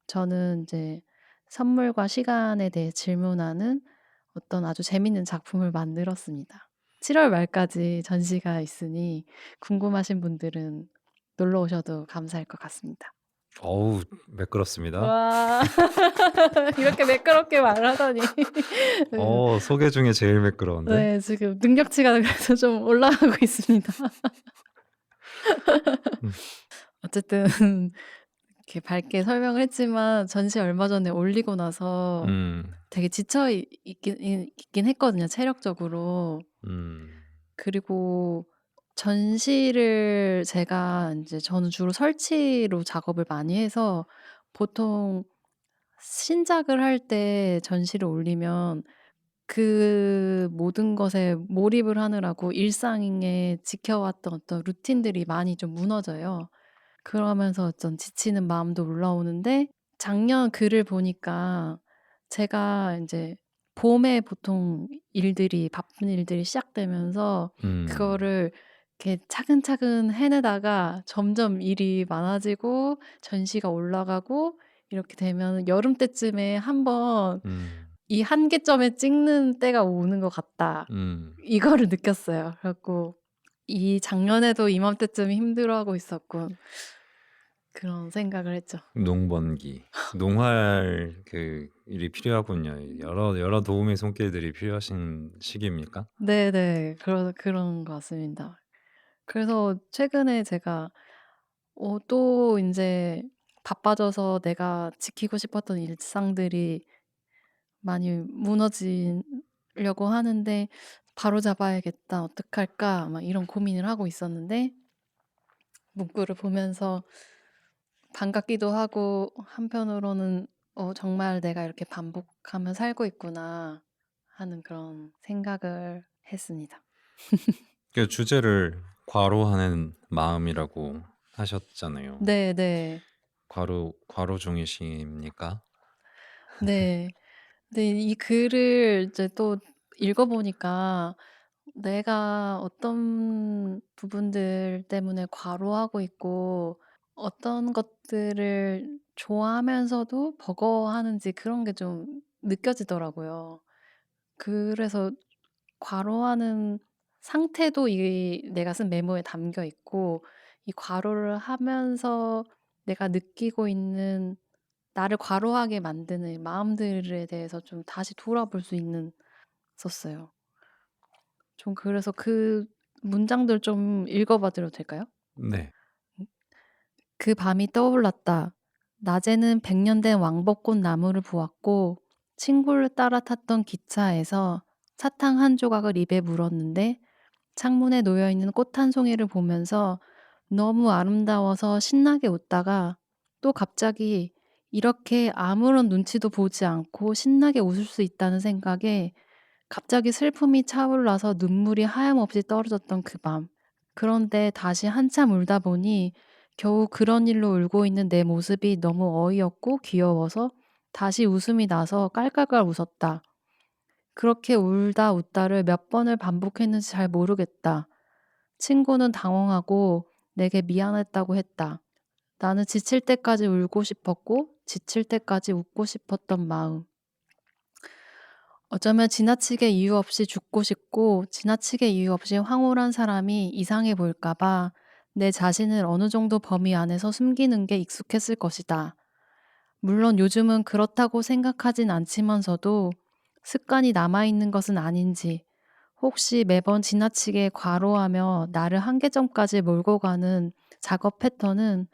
저는 이제 선물과 시간에 대해 질문하는 어떤 아주 재밌는 작품을 만들었습니다. 7월 말까지 전시가 있으니 궁금하신 분들은 놀러 오셔도 감사할 것 같습니다. 어우, 매끄럽습니다. 와. 이렇게 매끄럽게 말을 하다니. 네. 소개 중에 제일 매끄러운데? 네. 지금 능력치가 그래서 좀 올라가고 있습니다. 음. 어쨌든 이렇게 밝게 설명을 했지만 전시 얼마 전에 올리고 나서 음. 되게 지쳐 있긴 했거든요, 체력적으로. 음. 그리고 전시를 제가 인제 저는 주로 설치로 작업을 많이 해서 보통 신작을 할 때 전시를 올리면 그 모든 것에 몰입을 하느라고 일상에 지켜왔던 어떤 루틴들이 많이 좀 무너져요. 그러면서 어떤 지치는 마음도 올라오는데 작년 글을 보니까 제가 인제 봄에 보통 바쁜 일들이 시작되면서 음. 그거를 이렇게 차근차근 해내다가 점점 일이 많아지고 전시가 올라가고 이렇게 되면 '여름 때쯤에 한번 음. 이 한계점에 찍는 때가 오는 것 같다.' 음. 이거를 느꼈어요. 그래 갖고 '이 작년에도 이맘때쯤 힘들어하고 있었군.' 그런 생각을 했죠. 농번기. 농할 그 일이 필요하군요. 여러 도움의 손길들이 필요하신 시기입니까? 네네. 그런 것 같습니다. 그래서 최근에 제가 또 인제 바빠져서 내가 지키고 싶었던 일상들이 많이 무너지려고 하는데 '바로잡아야겠다. 어떡할까?' 막 이런 고민을 하고 있었는데 문구를 보면서 반갑기도 하고 한편으로는 '정말 내가 이렇게 반복하며 살고 있구나.' 하는 그런 생각을 했습니다. 그 주제를 과로하는 마음이라고 하셨잖아요. 네네. 과로 중이십니까? 네. 근데 이 글을 이제 또 읽어 보니까 내가 어떤 부분들 때문에 과로하고 있고 어떤 것들을 좋아하면서도 버거워하는지 그런 게 좀 느껴지더라고요. 그래서 과로하는 상태도 이 내가 쓴 메모에 담겨 있고 이 과로를 하면서 내가 느끼고 있는 나를 과로하게 만드는 마음들에 대해서 좀 다시 돌아볼 수 있는 썼어요. 좀 그래서 그 문장들 좀 읽어 봐 드려도 될까요? 네. 그 밤이 떠올랐다. 낮에는 100년 된 왕벚꽃 나무를 보았고 친구를 따라 탔던 기차에서 사탕 한 조각을 입에 물었는데 창문에 놓여 있는 꽃 한 송이를 보면서 너무 아름다워서 신나게 웃다가 또 갑자기 이렇게 아무런 눈치도 보지 않고 신나게 웃을 수 있다는 생각에 갑자기 슬픔이 차올라서 눈물이 하염없이 떨어졌던 그 밤. 그런데 다시 한참 울다 보니 겨우 그런 일로 울고 있는 내 모습이 너무 어이없고 귀여워서 다시 웃음이 나서 깔깔깔 웃었다. 그렇게 울다 웃다를 몇 번을 반복했는지 잘 모르겠다. 친구는 당황하고 내게 미안했다고 했다. 나는 지칠 때까지 울고 싶었고 지칠 때까지 웃고 싶었던 마음. 어쩌면 지나치게 이유 없이 죽고 싶고 지나치게 이유 없이 황홀한 사람이 이상해 보일까 봐 내 자신을 어느 정도 범위 안에서 숨기는 게 익숙했을 것이다. 물론 요즘은 그렇다고 생각하진 않지만서도 습관이 남아있는 것은 아닌지, 혹시 매번 지나치게 과로하며 나를 한계점까지 몰고 가는 작업 패턴은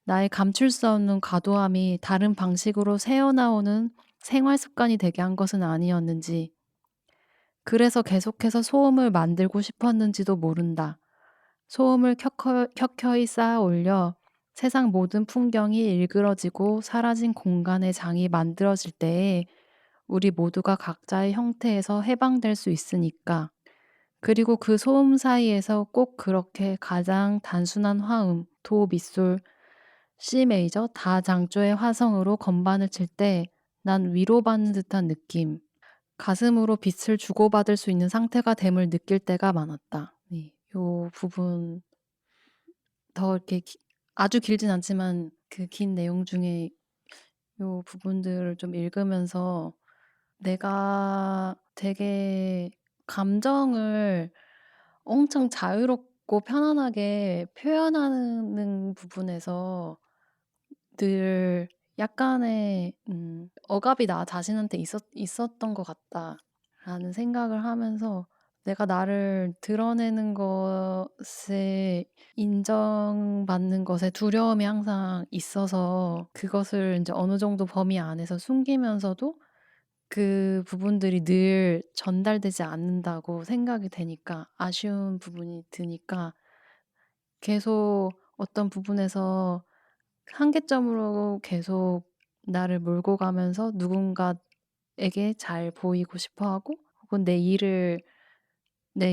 나의 감출 수 없는 과도함이 다른 방식으로 새어나오는 생활 습관이 되게 한 것은 아니었는지, 그래서 계속해서 소음을 만들고 싶었는지도 모른다. 소음을 켜켜이 쌓아 올려 세상 모든 풍경이 일그러지고 사라진 공간의 장이 만들어질 때에 우리 모두가 각자의 형태에서 해방될 수 있으니까. 그리고 그 소음 사이에서 꼭 그렇게 가장 단순한 화음, 도 밑솔, C 메이저 다 장조의 화성으로 건반을 칠 때 난 위로받는 듯한 느낌, 가슴으로 빛을 주고받을 수 있는 상태가 됨을 느낄 때가 많았다. 네, 요 부분 더 이렇게 아주 길진 않지만 그 긴 내용 중에 요 부분들을 좀 읽으면서 내가 되게 감정을 엄청 자유롭고 편안하게 표현하는 부분에서 늘 약간의 억압이 나 자신한테 있었던 것 같다라는 생각을 하면서 내가 나를 드러내는 것에 인정받는 것에 두려움이 항상 있어서 그것을 이제 어느 정도 범위 안에서 숨기면서도 그 부분들이 늘 전달되지 않는다고 생각이 되니까 아쉬운 부분이 드니까 계속 어떤 부분에서 한계점으로 계속 나를 몰고 가면서 누군가에게 잘 보이고 싶어 하고 혹은 내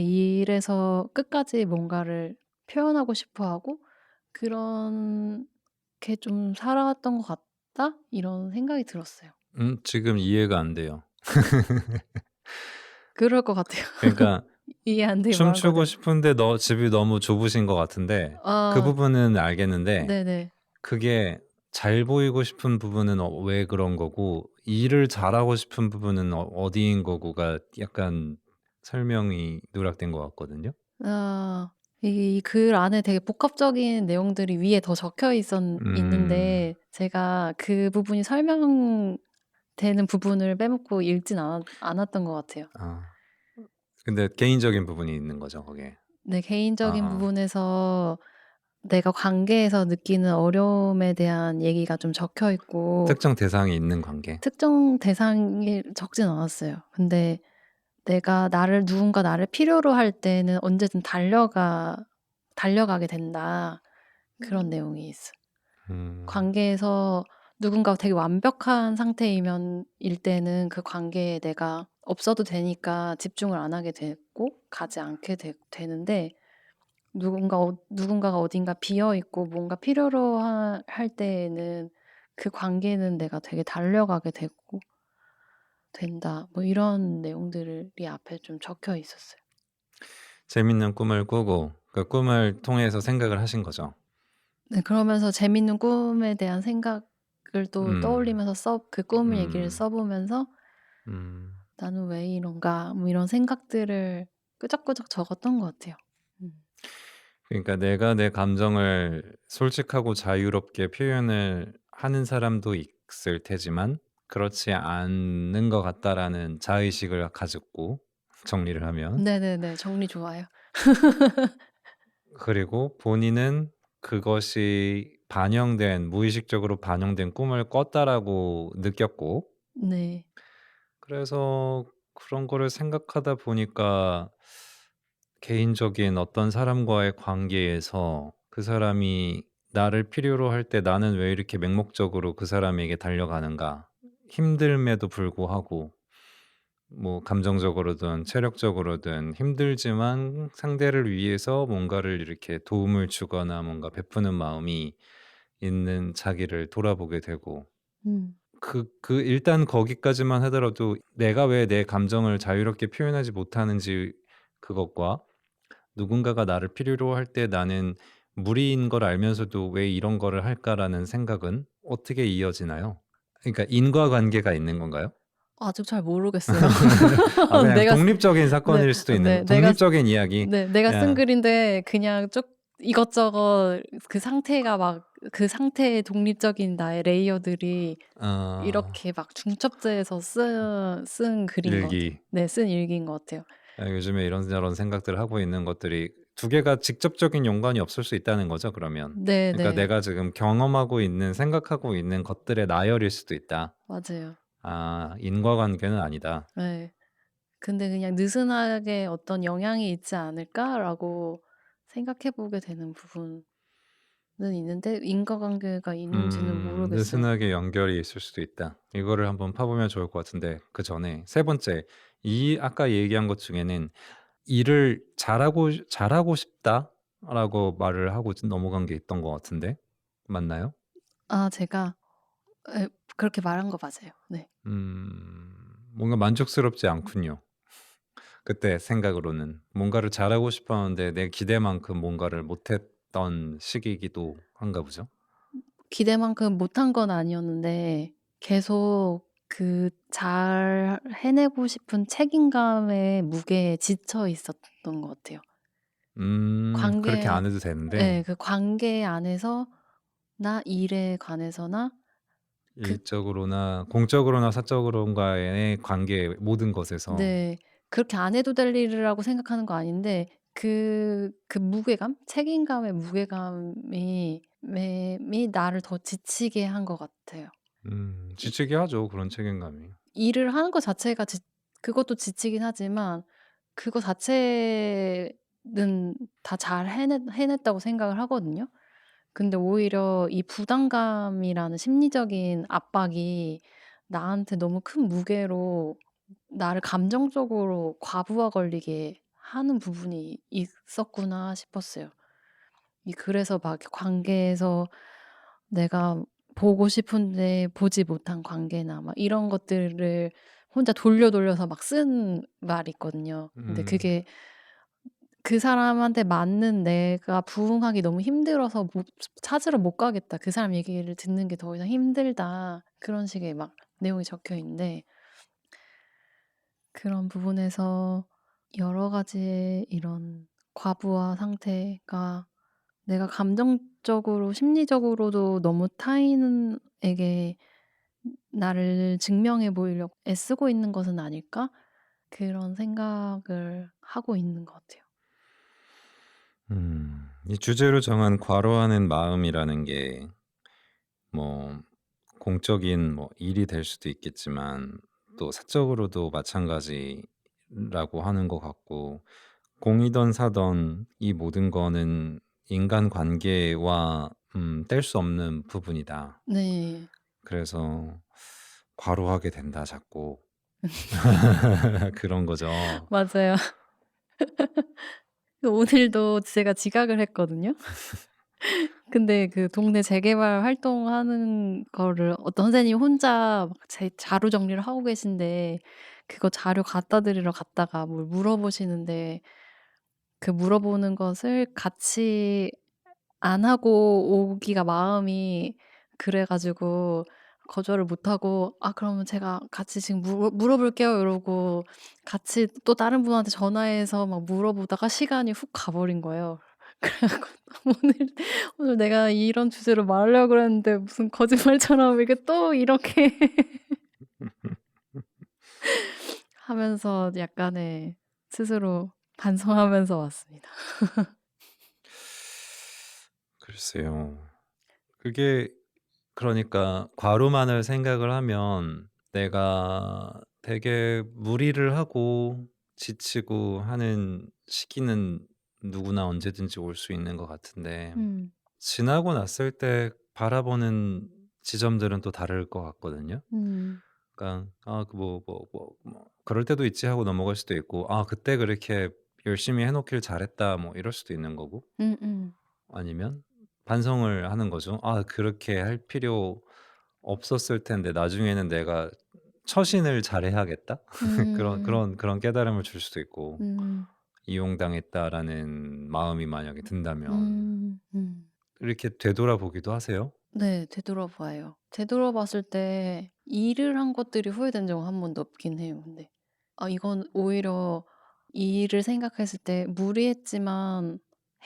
일에서 끝까지 뭔가를 표현하고 싶어 하고 그런 게 좀 살아왔던 것 같다? 이런 생각이 들었어요. 지금 이해가 안 돼요. 그럴 것 같아요. 그러니까 이해 안 되게 말한 것 춤추고 같아요. 싶은데 집이 너무 좁으신 것 같은데 그 아 부분은 알겠는데 네네. 그게 잘 보이고 싶은 부분은 왜 그런 거고 일을 잘하고 싶은 부분은 어디인 거고가 약간 설명이 누락된 것 같거든요. 아 이 글 안에 되게 복합적인 내용들이 위에 더 적혀 음. 있는데 제가 그 부분이 설명되는 부분을 빼먹고 읽진 않았던 것 같아요. 아. 근데 개인적인 부분이 있는 거죠, 거기에. 네, 개인적인 아아. 부분에서 내가 관계에서 느끼는 어려움에 대한 얘기가 좀 적혀 있고 특정 대상이 있는 관계. 특정 대상이 적진 않았어요. 근데 내가 누군가 나를 필요로 할 때는 언제든 달려가게 된다. 그런 내용이 있어요. 음. 관계에서 누군가가 되게 완벽한 상태이면 일 때는 그 관계에 내가 없어도 되니까 집중을 안 하게 되고 가지 않게 되는데 누군가가 어딘가 비어 있고 뭔가 필요로 할 때에는 그 관계는 내가 되게 달려가게 되고 된다. 뭐 이런 내용들이 앞에 좀 적혀 있었어요. 재밌는 꿈을 꾸고 그 꿈을 통해서 생각을 하신 거죠. 네, 그러면서 재밌는 꿈에 대한 생각을 또 음. 떠올리면서 그 꿈 얘기를 음. 써 보면서 음. '나는 왜 이런가?' 뭐 이런 생각들을 끄적끄적 적었던 것 같아요. 음. 그러니까 내가 내 감정을 솔직하고 자유롭게 표현을 하는 사람도 있을 테지만 그렇지 않는 것 같다라는 자의식을 가졌고 정리를 하면. 네네네. 정리 좋아요. 그리고 본인은 그것이 무의식적으로 반영된 꿈을 꿨다라고 느꼈고, 네. 그래서 그런 거를 생각하다 보니까 개인적인 어떤 사람과의 관계에서 그 사람이 나를 필요로 할 때 나는 왜 이렇게 맹목적으로 그 사람에게 달려가는가? 힘듦에도 불구하고 뭐 감정적으로든 체력적으로든 힘들지만 상대를 위해서 뭔가를 이렇게 도움을 주거나 뭔가 베푸는 마음이 있는 자기를 돌아보게 되고, 음. 일단 거기까지만 하더라도 내가 왜 내 감정을 자유롭게 표현하지 못하는지, 그것과 누군가가 나를 필요로 할 때 나는 무리인 걸 알면서도 '왜 이런 거를 할까?'라는 생각은 어떻게 이어지나요? 그러니까 인과관계가 있는 건가요? 아직 잘 모르겠어요. 그냥 내가 쓰 독립적인 네. 사건일 수도 있는 네. 거, 독립적인 이야기. 내가 쓴 그냥 글인데 그냥 쭉 이것저것 그 상태가 막 그 상태의 독립적인 나의 레이어들이 어 이렇게 막 중첩돼서 쓴 글인 것 같아요. 일기. 네. 쓴 일기인 것 같아요. 요즘에 이런저런 생각들을 하고 있는 것들이 두 개가 직접적인 연관이 없을 수 있다는 거죠, 그러면. 그러니까 네네. 내가 지금 경험하고 있는, 생각하고 있는 것들의 나열일 수도 있다. 맞아요. 인과관계는 아니다. 네. 근데 그냥 '느슨하게 어떤 영향이 있지 않을까?'라고 생각해 보게 되는 부분은 있는데 인과관계가 있는지는 모르겠어요. 느슨하게 연결이 있을 수도 있다. 이거를 한번 파보면 좋을 것 같은데, 그전에 세 번째, 이 아까 얘기한 것 중에는 "일을 잘하고 싶다."라고 말을 하고 넘어간 게 있던 것 같은데, 맞나요? 제가 예 그렇게 말한 거 맞아요. 네. 뭔가 만족스럽지 않군요. 그때 생각으로는. 뭔가를 잘하고 싶었는데 내 기대만큼 뭔가를 못했던 시기이기도 한가 보죠? 기대만큼 못한 건 아니었는데 계속 그 잘 해내고 싶은 책임감의 무게에 지쳐 있었던 것 같아요. 그렇게 관계 안 해도 되는데 예. 그 관계 안에서나 일에 관해서나 그 일적으로나 공적으로나 사적으로인가의 관계, 모든 것에서. 네. 그렇게 안 해도 될 일이라고 생각하는 거 아닌데 그 무게감? 책임감의 무게감이 나를 더 지치게 한 것 같아요. 이 지치게 하죠, 그런 책임감이. 일을 하는 것 자체가 그것도 지치긴 하지만 그거 자체는 다 잘 해냈다고 생각을 하거든요. 근데 오히려 이 부담감이라는 심리적인 압박이 나한테 너무 큰 무게로 나를 감정적으로 과부하 걸리게 하는 부분이 있었구나 싶었어요. 그래서 막 관계에서 내가 보고 싶은데 보지 못한 관계나 막 이런 것들을 혼자 돌려서 막 쓴 말이 있거든요. 근데 음. 그게 그 사람한테 맞는 내가 부응하기 너무 힘들어서 못 찾으러 못 가겠다. 그 사람 얘기를 듣는 게 더 이상 힘들다. 그런 식의 막 내용이 적혀 있는데 그런 부분에서 여러 가지의 이런 과부하 상태가 내가 감정적으로 심리적으로도 너무 타인에게 나를 증명해 보이려고 애쓰고 있는 것은 아닐까? 그런 생각을 하고 있는 것 같아요. 이 주제로 정한 과로하는 마음이라는 게 뭐 공적인 뭐 일이 될 수도 있겠지만 또 사적으로도 마찬가지라고 하는 것 같고, 공이든 사든 이 모든 거는 인간관계와 뗄 수 없는 부분이다. 네. 그래서 과로하게 된다 자꾸. 그런 거죠. 맞아요. 오늘도 제가 지각을 했거든요. 근데 그 동네 재개발 활동하는 거를 어떤 선생님이 혼자 막 제 자료 정리를 하고 계신데 그거 자료 갖다 드리러 갔다가 뭘 물어보시는데 그 물어보는 것을 같이 안 하고 오기가 마음이 그래 가지고 거절을 못 하고 "아 그러면 제가 같이 지금 물어볼게요." 이러고 같이 또 다른 분한테 전화해서 막 물어보다가 시간이 훅 가 버린 거예요. 그래 갖고 오늘 오늘 내가 이런 주제로 말하려고 그랬는데 무슨 거짓말처럼 이게 또 이렇게 하면서 약간의 스스로 반성하면서 왔습니다. 글쎄요. 그게 그러니까 과로만을 생각을 하면 내가 되게 무리를 하고 지치고 하는 시기는 누구나 언제든지 올 수 있는 것 같은데 음. 지나고 났을 때 바라보는 지점들은 또 다를 것 같거든요. 음. 그러니까 그럴 때도 있지 하고 넘어갈 수도 있고 '아 그때 그렇게 열심히 해 놓길 잘했다.' 뭐 이럴 수도 있는 거고 음음. 아니면 반성을 하는 거죠. '아 그렇게 할 필요 없었을 텐데 나중에는 내가 처신을 잘해야겠다.' 그런 음. 그런 그런 깨달음을 줄 수도 있고 음. '이용당했다.'라는 마음이 만약에 든다면 음. 이렇게 되돌아보기도 하세요? 네. 되돌아봐요. 되돌아봤을 때 일을 한 것들이 후회된 적은 한 번도 없긴 해요 근데. 아 이건 오히려 이 일을 생각했을 때 '무리했지만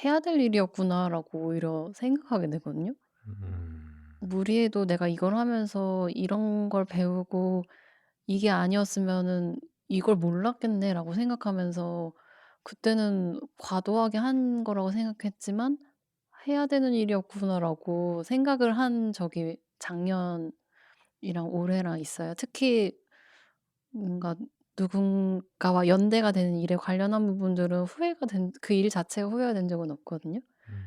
해야 될 일이었구나.'라고 오히려 생각하게 되거든요. 음. '무리해도 내가 이걸 하면서 이런 걸 배우고 이게 아니었으면은 이걸 몰랐겠네.'라고 생각하면서 그때는 과도하게 한 거라고 생각했지만 '해야 되는 일이었구나.'라고 생각을 한 적이 작년이랑 올해랑 있어요. 특히 뭔가 누군가와 연대가 되는 일에 관련한 부분들은 후회가 된 그 일 자체가 후회가 된 적은 없거든요. 음.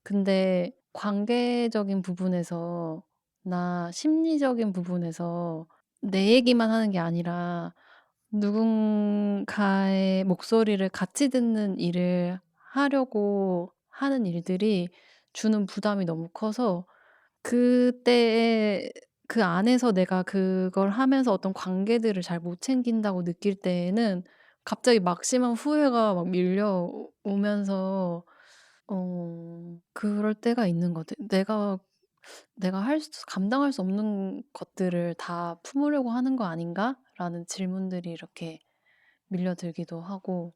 근데 관계적인 부분에서 나 심리적인 부분에서 내 얘기만 하는 게 아니라 누군가의 목소리를 같이 듣는 일을 하려고 하는 일들이 주는 부담이 너무 커서 그때에 그 안에서 내가 그걸 하면서 어떤 관계들을 잘 못 챙긴다고 느낄 때에는 갑자기 막심한 후회가 막 밀려오면서 그럴 때가 있는 것 같아요. '내가 할 수 감당할 수 없는 것들을 다 품으려고 하는 거 아닌가?'라는 질문들이 이렇게 밀려들기도 하고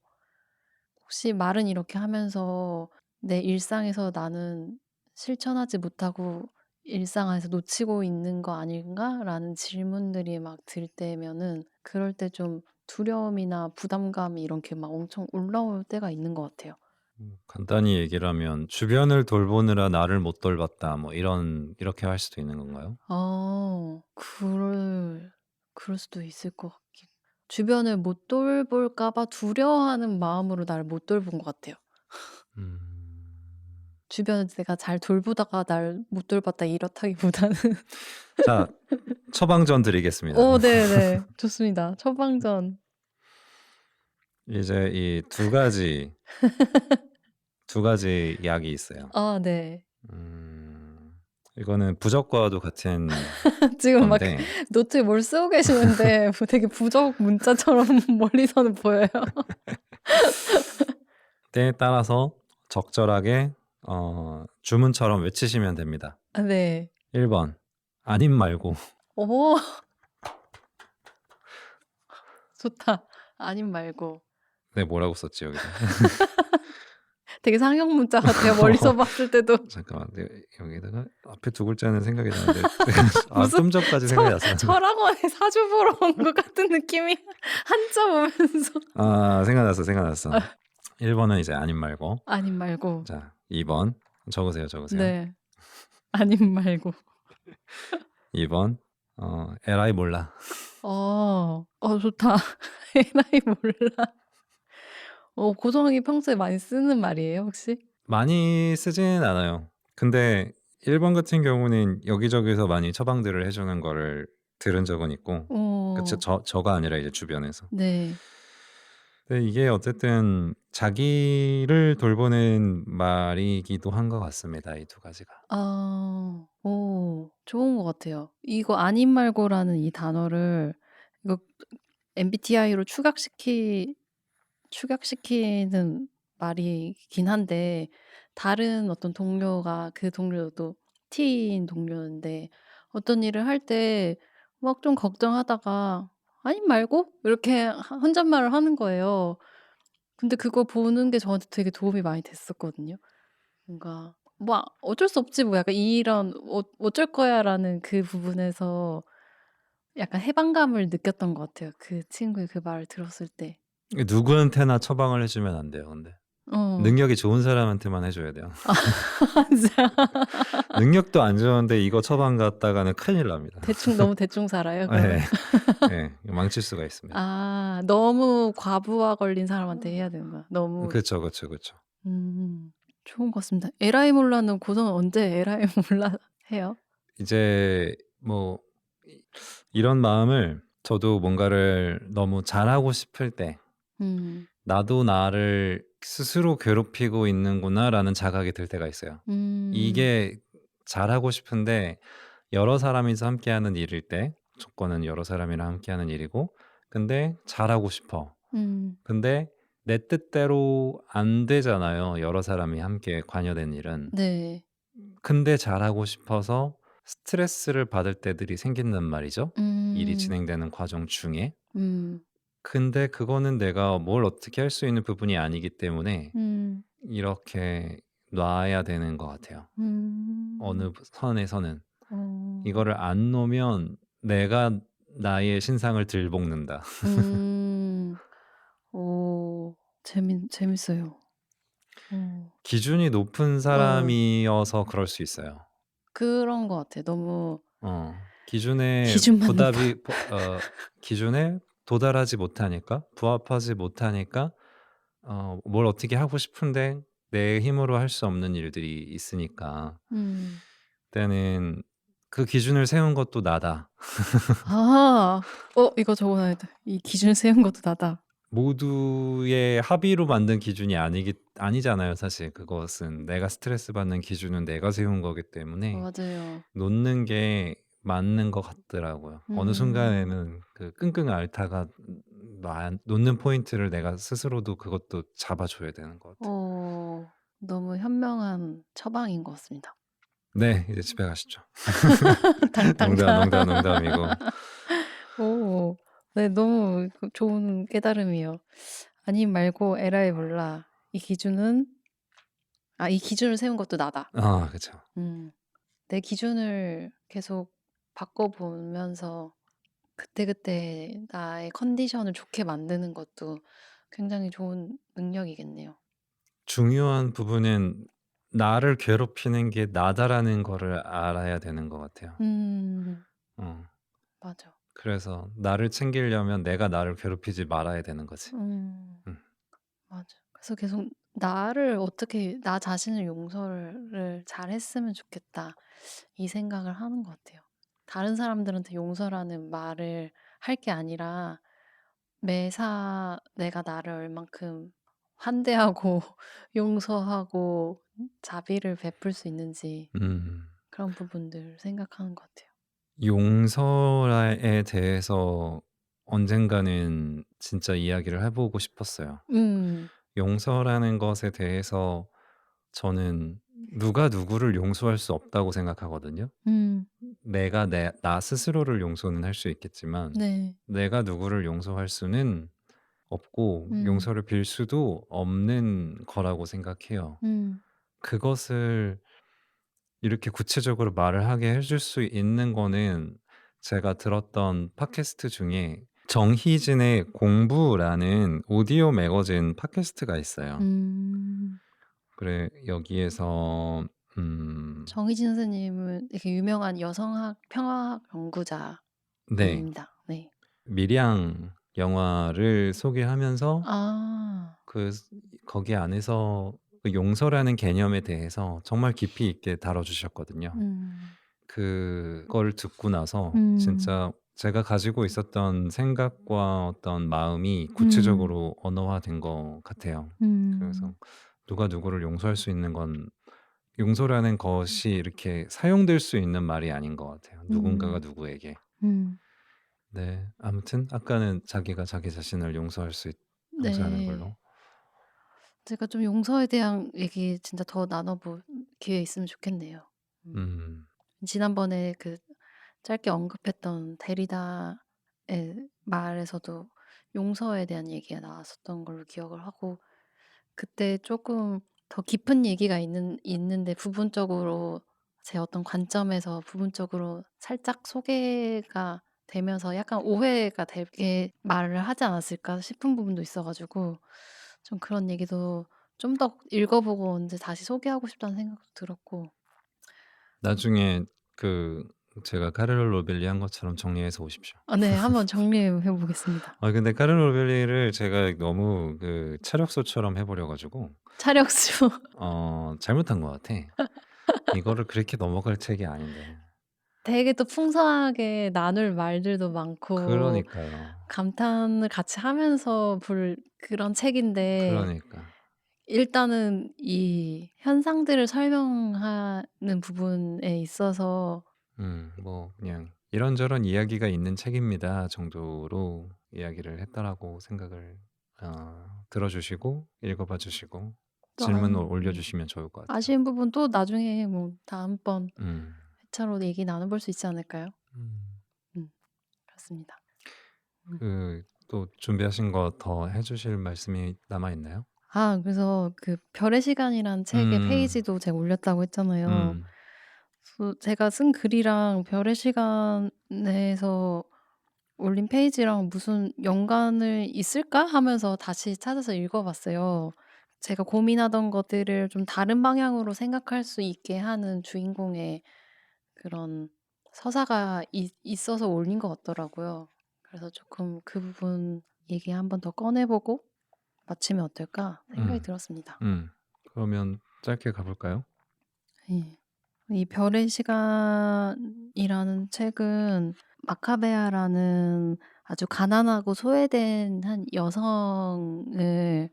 혹시 말은 이렇게 하면서 '내 일상에서 나는 실천하지 못하고 일상 안에서 놓치고 있는 거 아닌가?'라는 질문들이 막 들 때면은 그럴 때 좀 두려움이나 부담감이 이렇게 막 엄청 올라올 때가 있는 것 같아요. 간단히 얘기를 하면 '주변을 돌보느라 나를 못 돌봤다.' 뭐 이렇게 할 수도 있는 건가요? 그럴 수도 있을 것 같긴 주변을 못 돌볼까 봐 두려워하는 마음으로 나를 못 돌본 것 같아요. 음. 주변을 내가 잘 돌보다가 날 못 돌봤다 이렇다기보다는 자 처방전 드리겠습니다. 네네. 좋습니다. 처방전. 이제 이 두 가지 약이 있어요. 아 네. 음. 이거는 부적과도 같은 지금 막 건데 노트에 뭘 쓰고 계시는데 뭐 되게 부적 문자처럼 멀리서는 보여요. 때에 따라서 적절하게 주문처럼 외치시면 됩니다. 아 네. 1 번 아님 말고 어 좋다. 아님 말고. 네 뭐라고 썼지 여기다. 되게 상형 문자 같아요. 멀리서 봤을 때도. 잠깐만 여기다가 앞에 두 글자는 생각이 나는데 무슨 좀 전까지 생각이 났었는데 철학원에 사주 보러 온 것 같은 느낌이 한자 보면서. 생각났어, 생각났어. 1 번은 이제 아님 말고 아님 말고. 자 2 번 적으세요, 적으세요. 네. 아님 말고. 2 번 에라이 몰라. 좋다. 에라이 몰라. 고성이 평소에 많이 쓰는 말이에요 혹시? 많이 쓰지는 않아요. 근데 1번 같은 경우는 여기저기서 많이 처방들을 해 주는 거를 들은 적은 있고 그쵸. 어 저가 아니라 이제 주변에서. 네. 근데 이게 어쨌든 자기를 돌보는 말이기도 한 것 같습니다, 이 두 가지가. 좋은 것 같아요. 이거 아님 말고라는 이 단어를 이거 MBTI로 축약시키는 말이긴 한데 다른 어떤 동료가 그 동료도 T인 동료인데 어떤 일을 할 때 막 좀 걱정하다가 "아님 말고." 이렇게 혼잣말을 하는 거예요. 근데 그거 보는 게 저한테 되게 도움이 많이 됐었거든요. 뭔가 뭐 어쩔 수 없지 뭐 약간 이런 '어쩔 거야.'라는 그 부분에서 약간 해방감을 느꼈던 것 같아요 그 친구의 그 말을 들었을 때. 누구한테나 처방을 해 주면 안 돼요 근데. 어. 능력이 좋은 사람한테만 해 줘야 돼요. 진짜 능력도 안 좋은데 이거 처방 갖다가는 큰일 납니다. 대충 너무 대충 살아요 그러면? 예. 예. 망칠 수가 있습니다. 아 너무 과부하 걸린 사람한테 해야 되는 거야. 너무 그쵸, 그쵸, 그쵸. 음 좋은 것 같습니다. 에라이 몰라는 고성은 언제 에라이 몰라 해요? 이제 뭐 이 이런 마음을 저도 뭔가를 너무 잘하고 싶을 때 음. '나도 나를 스스로 괴롭히고 있는구나.'라는 자각이 들 때가 있어요. 음. 이게 잘하고 싶은데 여러 사람이서 함께하는 일일 때 조건은 여러 사람이랑 함께하는 일이고 근데 잘하고 싶어. 음. 근데 내 뜻대로 안 되잖아요, 여러 사람이 함께 관여된 일은. 네. 근데 잘하고 싶어서 스트레스를 받을 때들이 생긴단 말이죠, 일이 음. 진행되는 과정 중에. 음. 근데 그거는 내가 뭘 어떻게 할 수 있는 부분이 아니기 때문에 음. 이렇게 놔야 되는 것 같아요, 음. 어느 선에서는. 어. 이거를 안 놓으면 내가 나의 신상을 들볶는다. 음. 오. 재밌어요. 어. 기준이 높은 어. 사람이어서 그럴 수 있어요. 그런 것 같아요. 너무 기준에 기준만 높아. 보답이 기준에 도달하지 못하니까 부합하지 못하니까 뭘 어떻게 하고 싶은데 내 힘으로 할 수 없는 일들이 있으니까 음. 그때는 '그 기준을 세운 것도 나다.' 아. 이거 적어 놔야 돼. 이 기준 세운 것도 나다. 모두의 합의로 만든 기준이 아니잖아요 사실 그것은. 내가 스트레스 받는 기준은 내가 세운 거기 때문에 맞아요. 놓는 게 맞는 것 같더라고요. 어느 음. 순간에는 그 끙끙 앓다가 놓는 포인트를 내가 스스로도 그것도 잡아 줘야 되는 것 같아요. 너무 현명한 처방인 것 같습니다. 네. 이제 집에 가시죠. 농담, 탕탕탕. 농담, 농담이고. 오. 네 너무 좋은 깨달음이에요. 아님 말고 에라이 몰라. 이 기준을 세운 것도 나다. 아 그쵸. 음. 내 기준을 계속 바꿔 보면서 그때그때 나의 컨디션을 좋게 만드는 것도 굉장히 좋은 능력이겠네요. 중요한 부분은 나를 괴롭히는 게 나다라는 거를 알아야 되는 것 같아요. 음. 어. 맞아. 그래서 나를 챙기려면 내가 나를 괴롭히지 말아야 되는 거지. 음. 음. 맞아. 그래서 계속 나를 어떻게 나 자신을 용서를 잘했으면 좋겠다. 이 생각을 하는 것 같아요. 다른 사람들한테 용서라는 말을 할 게 아니라 매사 내가 나를 얼만큼 환대하고 용서하고 자비를 베풀 수 있는지 음. 그런 부분들을 생각하는 것 같아요. 용서에 대해서 언젠가는 진짜 이야기를 해 보고 싶었어요. 음. 용서라는 것에 대해서 저는 누가 누구를 용서할 수 없다고 생각하거든요. 음. 내가 나 스스로를 용서는 할 수 있겠지만 네. 내가 누구를 용서할 수는 없고 음. 용서를 빌 수도 없는 거라고 생각해요. 음. 그것을 이렇게 구체적으로 말을 하게 해줄 수 있는 거는 제가 들었던 팟캐스트 중에 정희진의 공부라는 오디오 매거진 팟캐스트가 있어요. 음. 그래 여기에서 정희진 선생님은 되게 유명한 여성학 평화학 네. 연구자입니다. 네. 밀양 영화를 소개하면서 아. 그 거기 안에서 그 용서라는 개념에 대해서 정말 깊이 있게 다뤄 주셨거든요. 음. 그걸 듣고 나서 음. 진짜 제가 가지고 있었던 생각과 어떤 마음이 음. 구체적으로 언어화된 것 같아요. 그래서 음. 누가 누구를 용서할 수 있는 건 용서라는 것이 이렇게 사용될 수 있는 말이 아닌 것 같아요, 누군가가 음. 누구에게. 음. 네. 아무튼 아까는 자기가 자기 자신을 용서하는 네. 걸로. 제가 좀 용서에 대한 얘기 진짜 더 나눠 볼 기회 있으면 좋겠네요. 음. 음. 지난번에 그 짧게 언급했던 데리다의 말에서도 용서에 대한 얘기가 나왔었던 걸로 기억을 하고 그때 쪼끔 더 깊은 얘기가 있는데 부분적으로 제 어떤 관점에서 부분적으로 살짝 소개가 되면서 약간 오해가 되게 말을 하지 않았을까 싶은 부분도 있어 가지고 좀 그런 얘기도 좀 더 읽어보고 인제 다시 소개하고 싶다는 생각도 들었고. 나중에 그 제가 카를로 로벨리 한 것처럼 정리해서 오십시오. 아 네. 한번 정리해 보겠습니다. 아 근데 카를로 로벨리를 제가 너무 그 차력소처럼 해 버려 가지고 차력수. 잘못한 것 같아. 이거를 그렇게 넘어갈 책이 아닌데. 되게 또 풍성하게 나눌 말들도 많고 그러니까요. 감탄을 같이 하면서 볼 그런 책인데 그러니까. 일단은 이 현상들을 설명하는 부분에 있어서 뭐 그냥 "이런저런 이야기가 있는 책입니다." 정도로 이야기를 했다라고 생각을 들어 주시고 읽어 봐 주시고 또 질문을 올려 네. 주시면 좋을 것 같아요. 아쉬운 부분 또 나중에 뭐 다음번 음. 회차로 얘기 나눠 볼 수 있지 않을까요? 음. 음 그렇습니다. 음. 그 또 준비하신 거 더 해 주실 말씀이 남아 있나요? 그래서 그 별의 시간이란 책의 음. 페이지도 제가 올렸다고 했잖아요. 음. 그래서 제가 쓴 글이랑 별의 시간에서 올린 페이지랑 무슨 연관을 있을까 하면서 다시 찾아서 읽어 봤어요. 제가 고민하던 것들을 좀 다른 방향으로 생각할 수 있게 하는 주인공의 그런 서사가 있어서 올린 것 같더라고요. 그래서 조금 그 부분 얘기 한 번 더 꺼내 보고 마치면 어떨까 생각이 음. 들었습니다. 그러면 짧게 가 볼까요? 예. 이 별의 시간이라는 책은 마카베아라는 아주 가난하고 소외된 한 여성을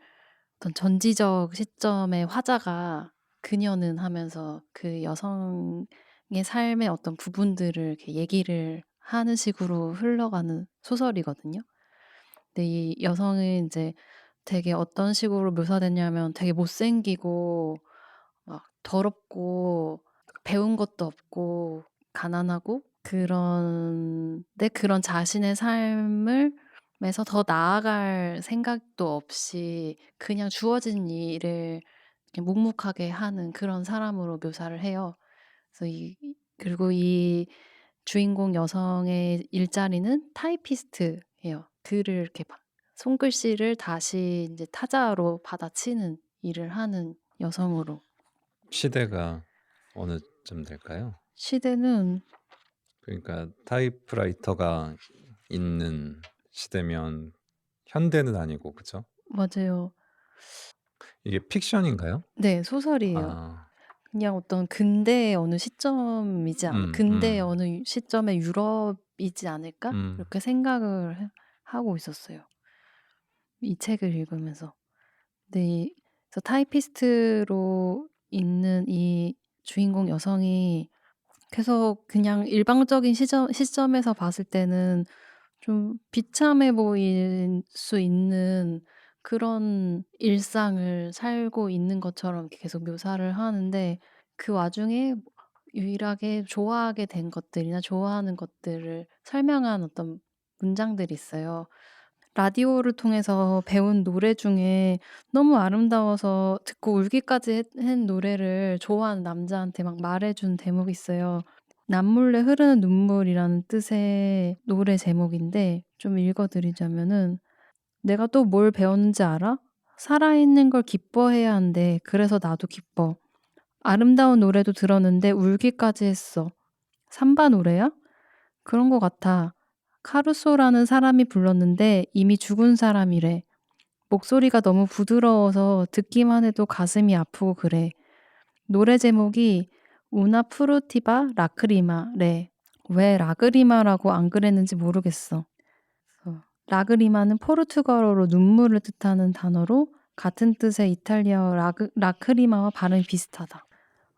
어떤 전지적 시점의 화자가 그녀는 하면서 그 여성의 삶의 어떤 부분들을 이렇게 얘기를 하는 식으로 흘러가는 소설이거든요. 근데 이 여성은 이제 되게 어떤 식으로 묘사됐냐면 되게 못생기고 막 더럽고 배운 것도 없고 가난하고 그런데 그런 자신의 삶을 에서 더 나아갈 생각도 없이 그냥 주어진 일을 이렇게 묵묵하게 하는 그런 사람으로 묘사를 해요. 그래서 그리고 이 주인공 여성의 일자리는 타이피스트예요. 글을 이렇게 손글씨를 다시 인제 타자로 받아치는 일을 하는 여성으로. 시대가 어느 쯤 될까요? 시대는 그러니까 타이프라이터가 있는 시대면 현대는 아니고 그죠? 맞아요. 이게 픽션인가요? 네. 소설이에요. 아. 그냥 어떤 근대의 어느 시점이지 않 음 '근대의 음. 어느 시점의 유럽이지 않을까?' 음. 이렇게 생각을 하고 있었어요. 이 책을 읽으면서. 근데 그래서 타이피스트로 있는 이 주인공 여성이 계속 그냥 일방적인 시점에서 봤을 때는 좀 비참해 보일 수 있는 그런 일상을 살고 있는 것처럼 이렇게 계속 묘사를 하는데 그 와중에 유일하게 좋아하게 된 것들이나 좋아하는 것들을 설명한 어떤 문장들이 있어요. 라디오를 통해서 배운 노래 중에 너무 아름다워서 듣고 울기까지 한 노래를 좋아하는 남자한테 막 말해 준 대목이 있어요. 남몰래 흐르는 눈물이라는 뜻의 노래 제목인데 좀 읽어 드리자면은 "내가 또 뭘 배웠는지 알아? 살아있는 걸 기뻐해야 한대. 그래서 나도 기뻐. 아름다운 노래도 들었는데 울기까지 했어. 삼바 노래야? 그런 것 같아. 카루소라는 사람이 불렀는데 이미 죽은 사람이래. 목소리가 너무 부드러워서 듣기만 해도 가슴이 아프고 그래. 노래 제목이 우나 프루티바 라크리마래. 왜 라그리마라고 안 그랬는지 모르겠어. 라그리마는 포르투갈어로 눈물을 뜻하는 단어로 같은 뜻의 이탈리아어 라크리마와 발음이 비슷하다.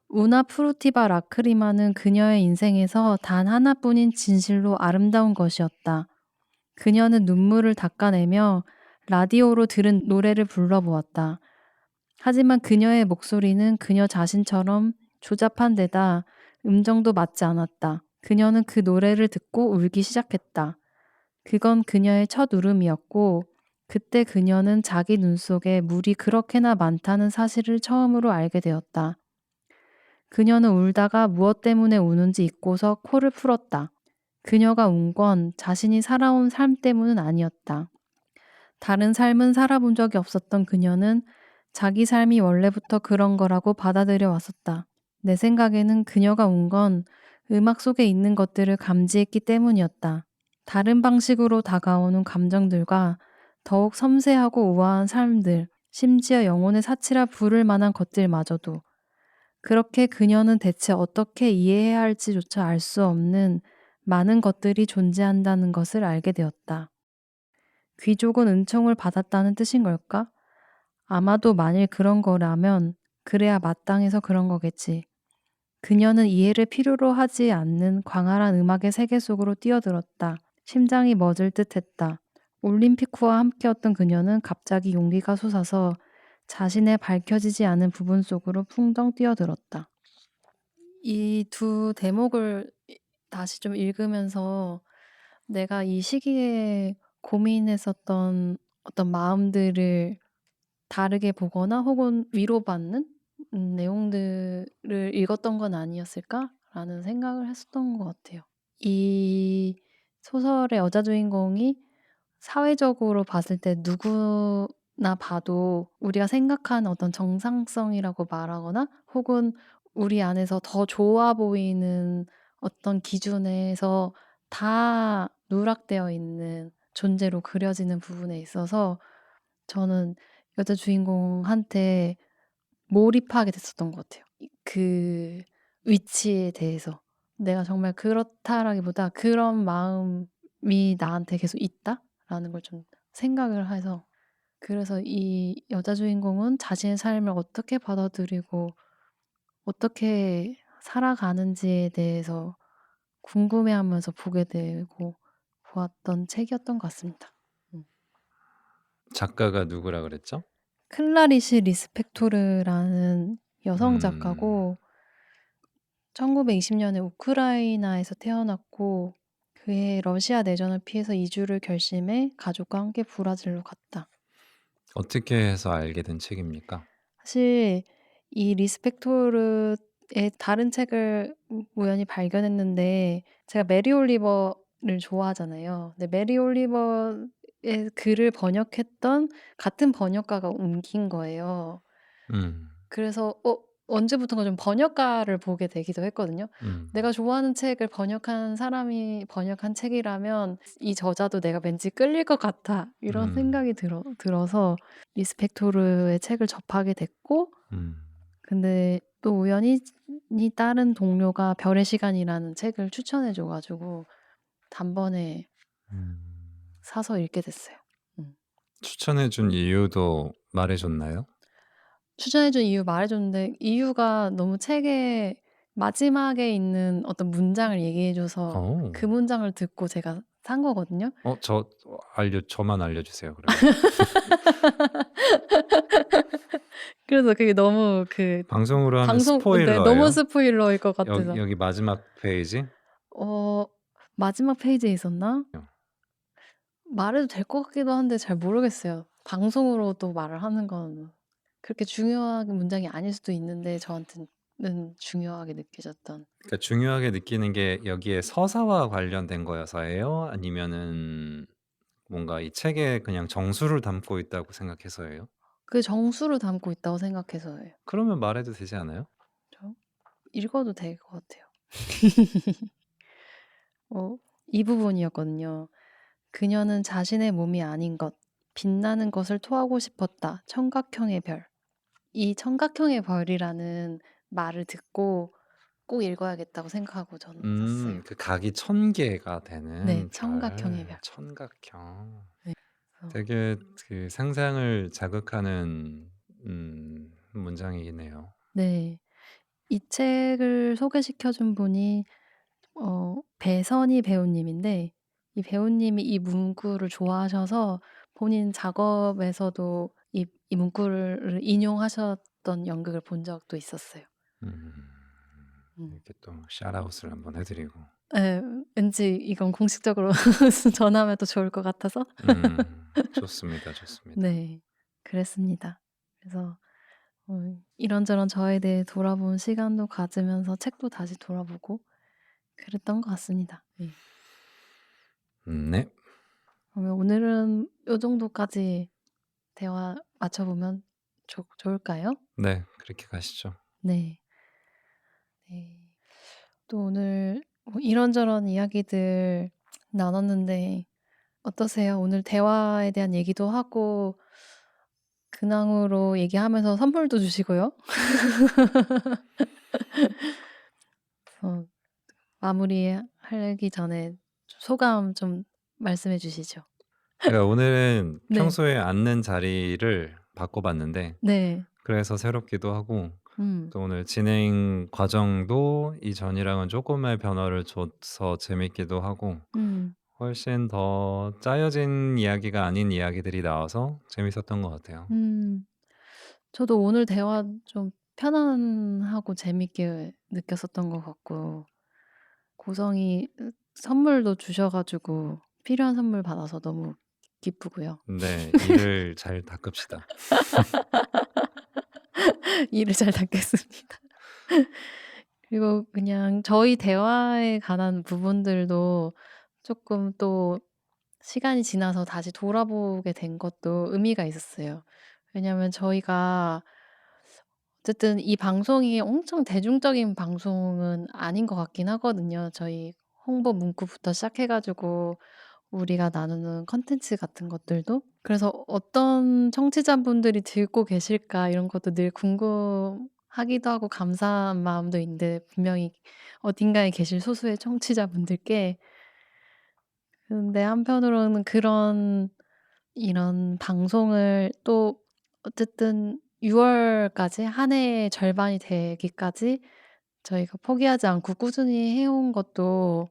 우나 프루티바 라크리마는 그녀의 인생에서 단 하나뿐인 진실로 아름다운 것이었다. 그녀는 눈물을 닦아내며 라디오로 들은 노래를 불러보았다. 하지만 그녀의 목소리는 그녀 자신처럼 조잡한 데다 음정도 맞지 않았다. 그녀는 그 노래를 듣고 울기 시작했다. 그건 그녀의 첫 울음이었고 그때 그녀는 자기 눈 속에 물이 그렇게나 많다는 사실을 처음으로 알게 되었다. 그녀는 울다가 무엇 때문에 우는지 잊고서 코를 풀었다. 그녀가 운 건 자신이 살아온 삶 때문은 아니었다. 다른 삶은 살아본 적이 없었던 그녀는 자기 삶이 원래부터 그런 거라고 받아들여 왔었다. 내 생각에는 그녀가 운 건 음악 속에 있는 것들을 감지했기 때문이었다. 다른 방식으로 다가오는 감정들과 더욱 섬세하고 우아한 삶들, 심지어 영혼의 사치라 부를 만한 것들마저도 그렇게 그녀는 대체 어떻게 이해해야 할지조차 알 수 없는 많은 것들이 존재한다는 것을 알게 되었다. 귀족은 은총을 받았다는 뜻인 걸까? 아마도 만일 그런 거라면 그래야 마땅해서 그런 거겠지. 그녀는 이해를 필요로 하지 않는 광활한 음악의 세계 속으로 뛰어들었다. 심장이 멎을 듯했다. 올림피쿠와 함께였던 그녀는 갑자기 용기가 솟아서 자신의 밝혀지지 않은 부분 속으로 풍덩 뛰어들었다. 이 두 대목을 다시 좀 읽으면서 내가 이 시기에 고민했었던 어떤 마음들을 다르게 보거나 혹은 위로받는 내용들을 읽었던 건 아니었을까라는 생각을 했었던 것 같아요. 이 소설의 여자 주인공이 사회적으로 봤을 때 누구나 봐도 우리가 생각하는 어떤 정상성이라고 말하거나 혹은 우리 안에서 더 좋아 보이는 어떤 기준에서 다 누락되어 있는 존재로 그려지는 부분에 있어서 저는 여자 주인공한테 몰입하게 됐었던 것 같아요. 그 위치에 대해서. 내가 정말 그렇다라기보다 '그런 마음이 나한테 계속 있다.'라는 걸 좀 생각을 해서 그래서 이 여자 주인공은 자신의 삶을 어떻게 받아들이고 어떻게 살아가는지에 대해서 궁금해하면서 보게 되고 보았던 책이었던 것 같습니다. 음. 작가가 누구라 그랬죠? 클라리시 리스펙토르라는 여성 음. 작가고 1920년에 우크라이나에서 태어났고 그해 러시아 내전을 피해서 이주를 결심해 가족과 함께 브라질로 갔다. 어떻게 해서 알게 된 책입니까? 사실 이 리스펙토르의 다른 책을 우연히 발견했는데 제가 메리 올리버를 좋아하잖아요. 근데 메리 올리버의 글을 번역했던 같은 번역가가 옮긴 거예요. 음. 그래서 언제부턴가 좀 번역가를 보게 되기도 했거든요. 음. 내가 좋아하는 책을 번역한 사람이 번역한 책이라면 '이 저자도 내가 왠지 끌릴 것 같아.' 이런 음. 생각이 들어서 리스펙토르의 책을 접하게 됐고 음. 근데 또 우연히 다른 동료가 별의 시간이라는 책을 추천해 줘 가지고 단번에 음. 사서 읽게 됐어요. 음. 추천해 준 이유도 말해 줬나요? 추천해 준 이유 말해 줬는데 이유가 너무 책의 마지막에 있는 어떤 문장을 얘기해 줘서 어. 그 문장을 듣고 제가 산 거거든요. 저만 알려 주세요 그러면. 그래서 그게 너무 그 방송으로 하면 방송 네 너무 스포일러예요. 스포일러일 것 여기 같아서. 여기 마지막 페이지? 어 마지막 페이지에 있었나? 말해도 될 것 같기도 한데 잘 모르겠어요. 방송으로도 말을 하는 건 그렇게 중요한 문장이 아닐 수도 있는데 저한테는 중요하게 느껴졌던. 그러니까 중요하게 느끼는 게 여기에 서사와 관련된 거여서예요? 아니면은 뭔가 이 책에 그냥 정수를 담고 있다고 생각해서예요? 그 정수를 담고 있다고 생각해서예요. 그러면 말해도 되지 않아요? 저 읽어도 될 것 같아요. 이 부분이었거든요. 그녀는 자신의 몸이 아닌 것, 빛나는 것을 토하고 싶었다. 청각형의 별. 이 청각형의 별이라는 말을 듣고 꼭 읽어야겠다고 생각하고 저는 샀어요. 그 각이 1000개가 네. 되는 청각형의 별. 별. 청각형. 네. 그래서 되게 그 상상을 자극하는 문장이네요. 네. 이 책을 소개시켜 준 분이 배선희 배우님인데 이 배우님이 이 문구를 좋아하셔서 본인 작업에서도 이 문구를 인용하셨던 연극을 본 적도 있었어요. 음. 음. 이렇게 또 샤웃을 한번 해 드리고. 예. 왠지 이건 공식적으로 전하면 또 좋을 것 같아서. 좋습니다, 좋습니다. 네. 그랬습니다. 그래서 이런저런 저에 대해 돌아보는 시간도 가지면서 책도 다시 돌아보고 그랬던 것 같습니다. 네. 네. 그러면 오늘은 요 정도까지 대화 맞춰보면 좋을까요? 네. 그렇게 가시죠. 네. 네. 또 오늘 뭐 이런저런 이야기들 나눴는데 어떠세요? 오늘 대화에 대한 얘기도 하고 근황으로 얘기하면서 선물도 주시고요. 어 마무리하기 전에 소감 좀 말씀해 주시죠. 제가 오늘은 네. 평소에 앉는 자리를 바꿔 봤는데 네. 그래서 새롭기도 하고 음. 또 오늘 진행 과정도 이전이랑은 쪼끔의 변화를 줘서 재밌기도 하고 음. 훨씬 더 짜여진 이야기가 아닌 이야기들이 나와서 재밌었던 것 같아요. 음. 저도 오늘 대화 좀 편안하고 재밌게 느꼈었던 것 같고 고성이 선물도 주셔 가지고 필요한 선물 받아서 너무 기쁘고요. 네. 이를 잘 닦읍시다. 이를 잘 닦겠습니다. 그리고 그냥 저희 대화에 관한 부분들도 쪼끔 또 시간이 지나서 다시 돌아보게 된 것도 의미가 있었어요. 왜냐하면 저희가 어쨌든 이 방송이 엄청 대중적인 방송은 아닌 것 같긴 하거든요. 저희 홍보 문구부터 시작해 가지고 우리가 나누는 콘텐츠 같은 것들도. 그래서 '어떤 청취자분들이 듣고 계실까?' 이런 것도 늘 궁금하기도 하고 감사한 마음도 있는데 분명히 어딘가에 계실 소수의 청취자분들께 근데 한편으로는 이런 방송을 또 어쨌든 6 월까지 한 해의 절반이 되기까지 저희가 포기하지 않고 꾸준히 해온 것도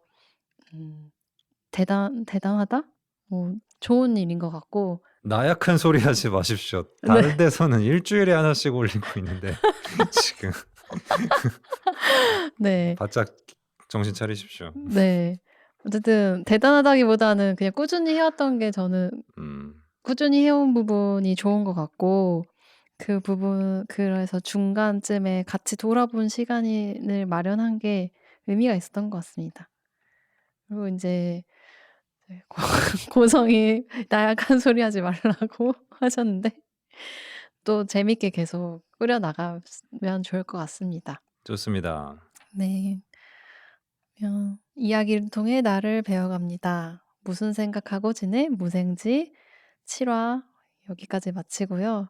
음 '대단하다.' 뭐 좋은 일인 것 같고 나약한 소리 하지 마십시오. 네. 다른 데서는 일 주일에 하나씩 올리고 있는데 지금 네. 바짝 정신 차리십시오. 네. 어쨌든 대단하다기보다는 그냥 꾸준히 해 왔던 게 저는 음. 꾸준히 해온 부분이 좋은 것 같고 그 부분 그래서 중간쯤에 같이 돌아본 시간을 마련한 게 의미가 있었던 것 같습니다. 그리고 인제 네 고성이 나약한 소리 하지 말라고 하셨는데 또 재밌게 계속 꾸려 나가면 좋을 것 같습니다. 좋습니다. 네. 이야기를 통해 나를 배워갑니다. 무슨 생각하고 지내? 무생지 7화 여기까지 마치고요.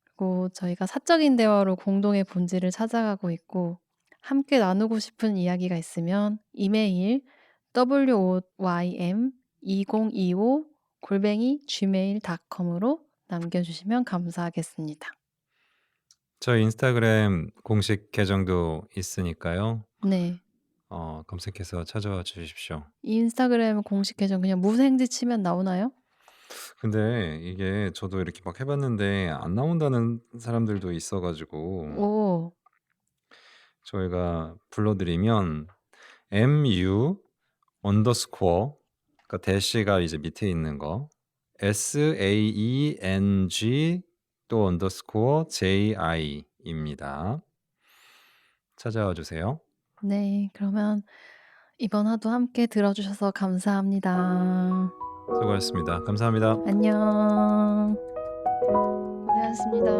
그리고 저희가 사적인 대화로 공동의 본질을 찾아가고 있고 함께 나누고 싶은 이야기가 있으면 이메일 wym2025 gmail.com으로 남겨주시면 감사하겠습니다. 저희 인스타그램 공식 계정도 있으니까요. 네. 검색해서 찾아와 주십시오. 인스타그램 공식 계정 그냥 무생지 치면 나오나요? 근데 이게 저도 이렇게 막 해 봤는데 안 나온다는 사람들도 있어 가지고 오. 저희가 불러 드리면 MU 언더스코어 그러니까 대시가 이제 밑에 있는 거 SAENG 또 언더스코어 JI 입니다. 찾아와 주세요. 네. 그러면 이번 화도 함께 들어주셔서 감사합니다. 수고하셨습니다. 감사합니다. 안녕. 고생하셨습니다.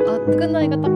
아 끝나니까 딱